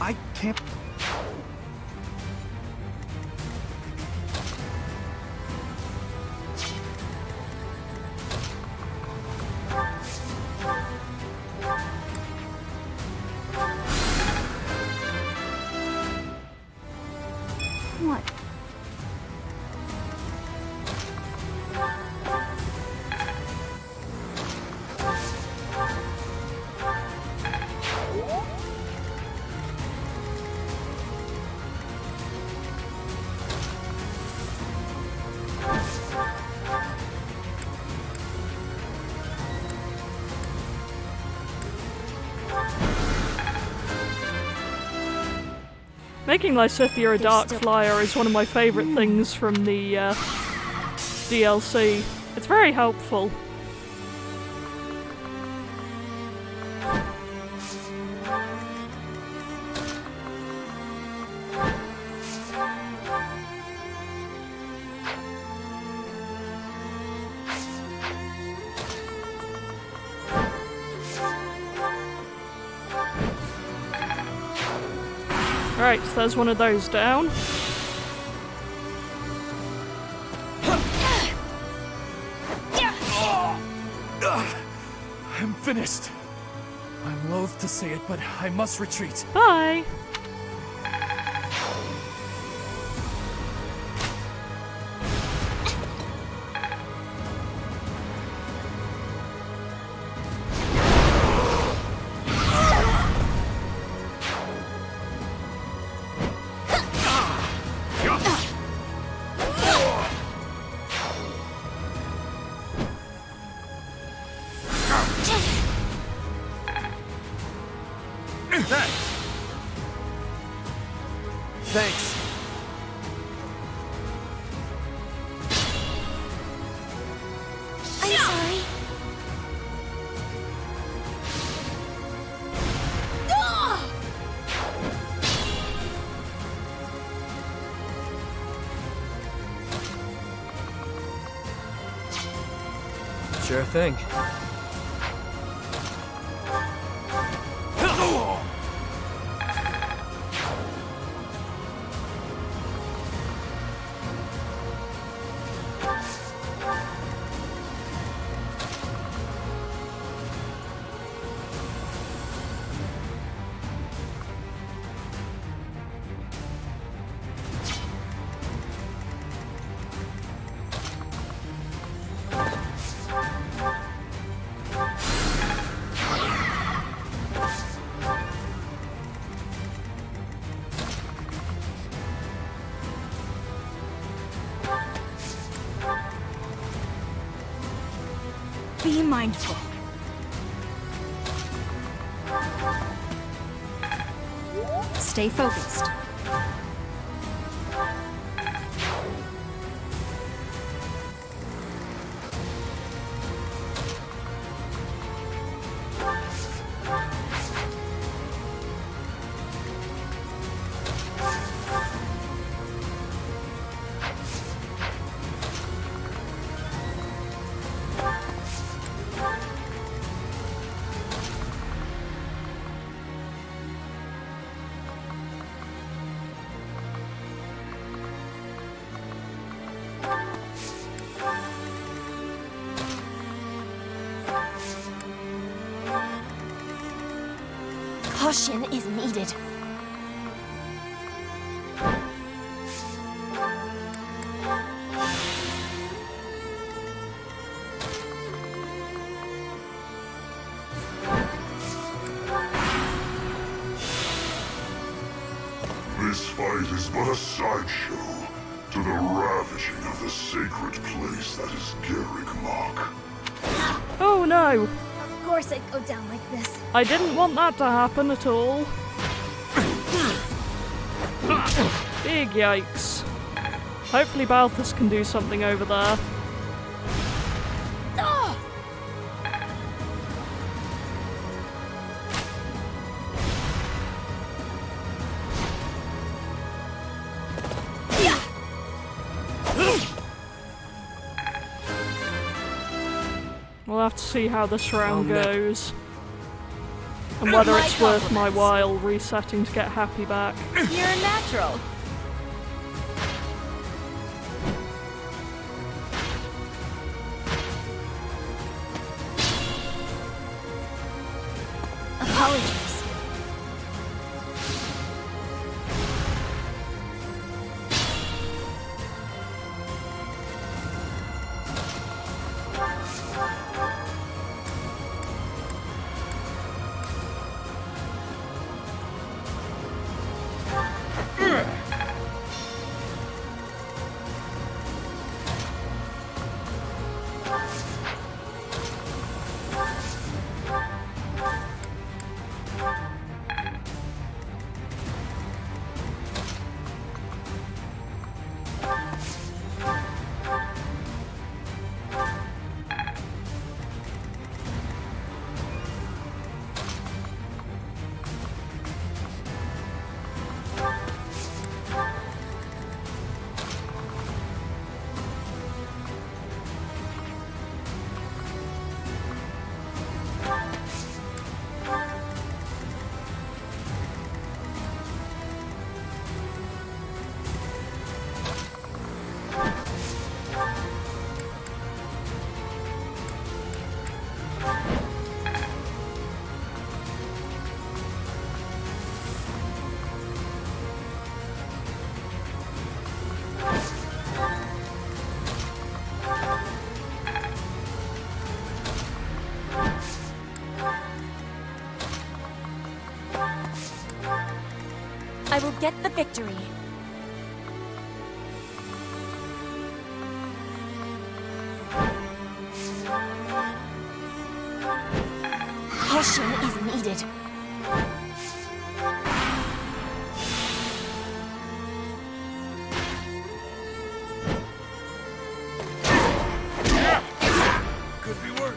I can't... What? Making Lysithea a Dark Flyer is one of my favourite things from the DLC. It's very helpful. Right, so there's one of those down. I'm finished. I'm loath to say it, but I must retreat. Bye! Thanks. I'm sorry. Sure thing. Be mindful. Stay focused. Caution is needed. This fight is but a sideshow to the ravaging of the sacred place that is Garrick Mach. Oh no! Of course I'd go down like this. I didn't want that to happen at all. Big yikes. Hopefully Balthus can do something over there. We'll have to see how this round goes. And whether it's worth my while resetting to get Happy back. You're a natural. Apologies. I will get the victory. Caution is needed.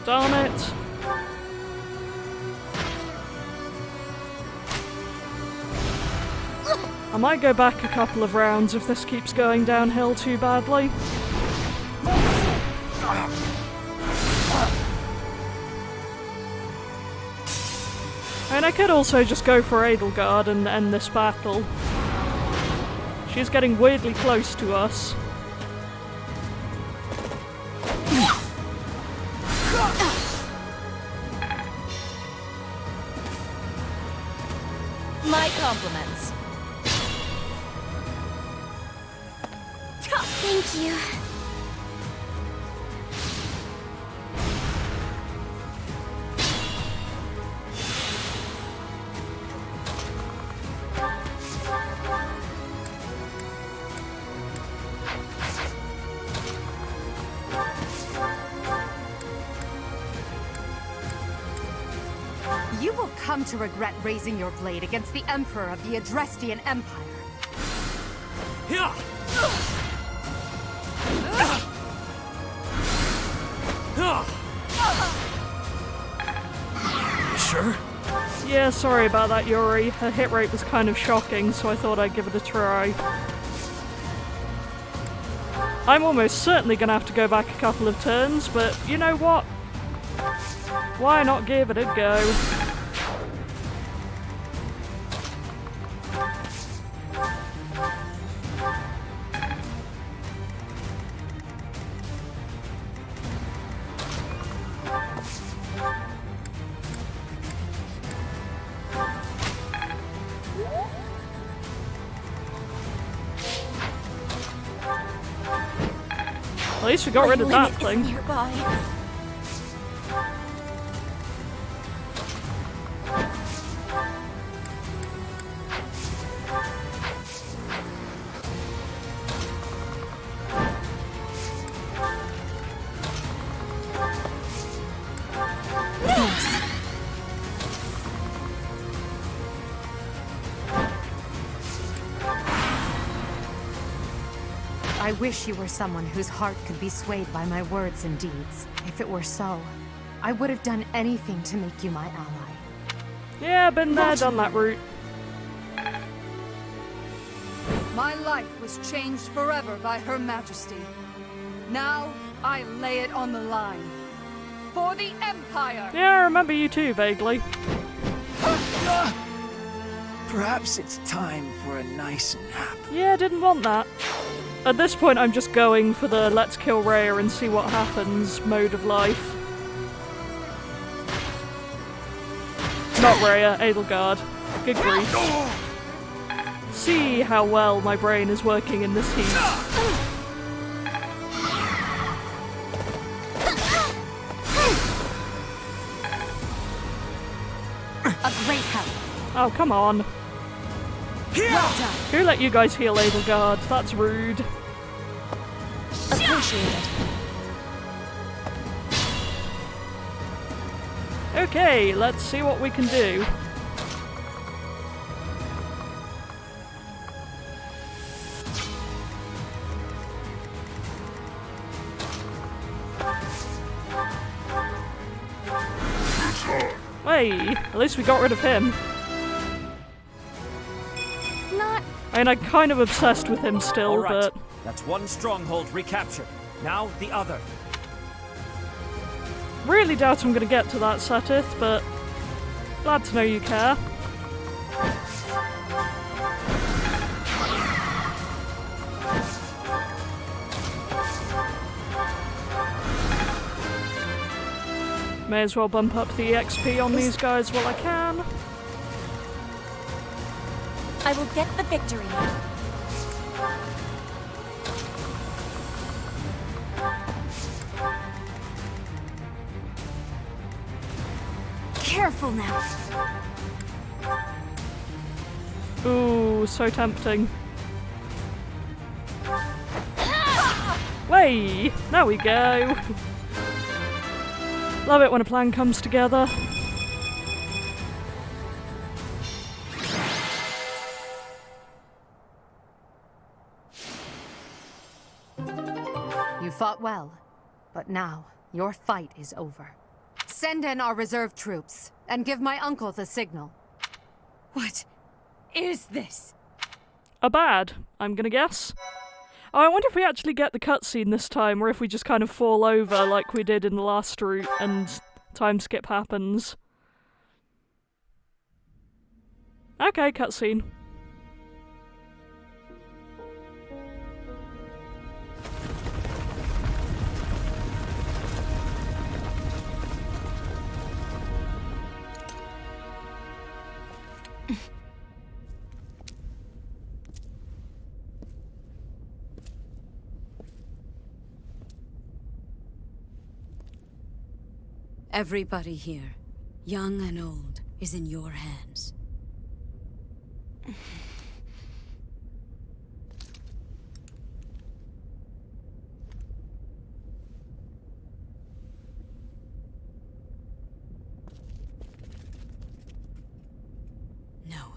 Darn it. I might go back a couple of rounds if this keeps going downhill too badly. And I could also just go for Edelgard and end this battle. She's getting weirdly close to us. My compliments. Thank you. You will come to regret raising your blade against the Emperor of the Adrestian Empire. Sure? Yeah, sorry about that, Yuri. Her hit rate was kind of shocking, so I thought I'd give it a try. I'm almost certainly gonna have to go back a couple of turns, but you know what? Why not give it a go? At least we got rid of that thing. Nearby. I wish you were someone whose heart could be swayed by my words and deeds. If it were so, I would have done anything to make you my ally. Yeah, been there, done that route. My life was changed forever by Her Majesty. Now, I lay it on the line. For the Empire! Yeah, I remember you too, vaguely. Perhaps it's time for a nice nap. Yeah, didn't want that. At this point, I'm just going for the let's kill Rhea and see what happens mode of life. Not Rhea, Edelgard. Good grief. See how well my brain is working in this heat. A great help. Oh, come on. Well done. Who let you guys heal Edelgard? That's rude. Appreciate it. Okay, let's see what we can do. Hey, at least we got rid of him. I mean, I'm kind of obsessed with him still, All right. but... That's one stronghold recaptured. Now the other. Really doubt I'm going to get to that, Setith, but... glad to know you care. May as well bump up the XP on these guys while I can. I will get the victory. Careful now. Ooh, so tempting. Way! There we go. Love it when a plan comes together. You fought well, but now your fight is over. Send in our reserve troops, and give my uncle the signal. What is this? A bad, I'm gonna guess. Oh, I wonder if we actually get the cutscene this time, or if we just kind of fall over like we did in the last route and time skip happens. Okay, cutscene. Everybody here, young and old, is in your hands. No,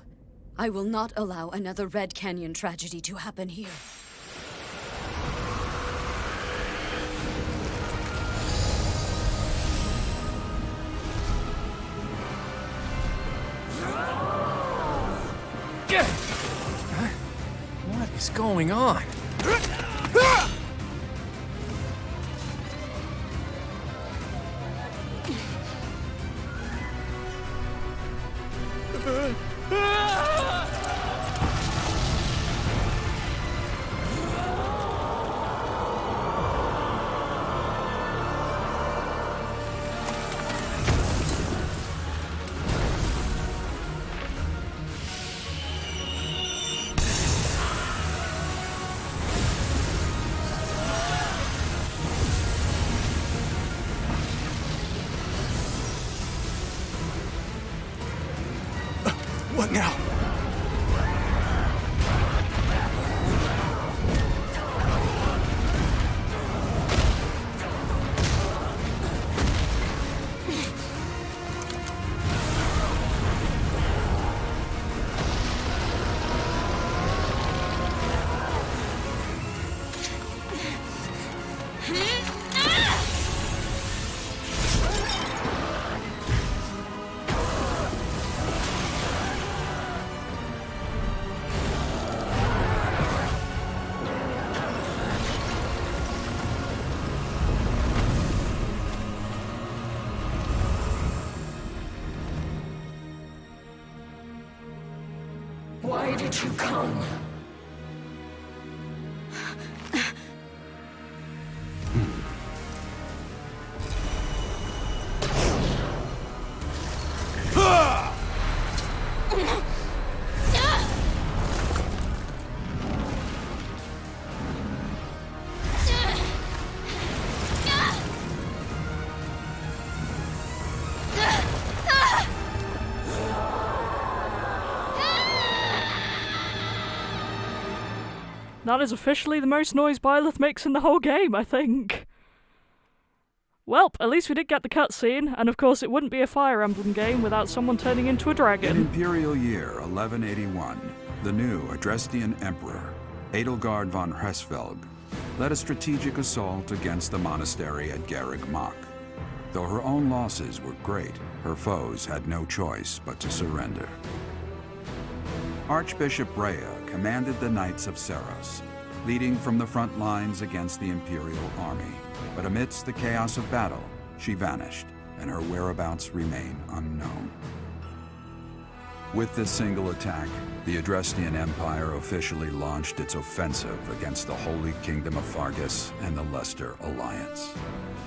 I will not allow another Red Canyon tragedy to happen here. What is going on? What now? Why did you come? That is officially the most noise Byleth makes in the whole game, I think. Welp, at least we did get the cutscene, and of course it wouldn't be a Fire Emblem game without someone turning into a dragon. In Imperial Year 1181, the new Adrestian Emperor, Edelgard von Hresvelg, led a strategic assault against the monastery at Garreg Mach. Though her own losses were great, her foes had no choice but to surrender. Archbishop Rhea commanded the Knights of Seros, leading from the front lines against the Imperial army. But amidst the chaos of battle, she vanished, and her whereabouts remain unknown. With this single attack, the Adrestian Empire officially launched its offensive against the Holy Kingdom of Fargus and the Leicester Alliance.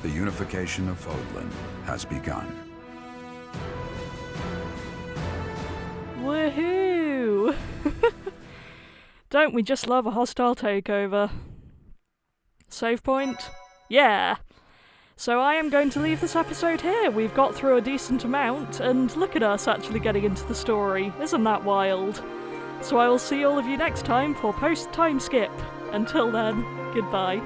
The unification of Fodlan has begun. Woohoo! Don't we just love a hostile takeover? Save point? Yeah! So I am going to leave this episode here. We've got through a decent amount, and look at us actually getting into the story. Isn't that wild? So I will see all of you next time for post-time skip. Until then, goodbye.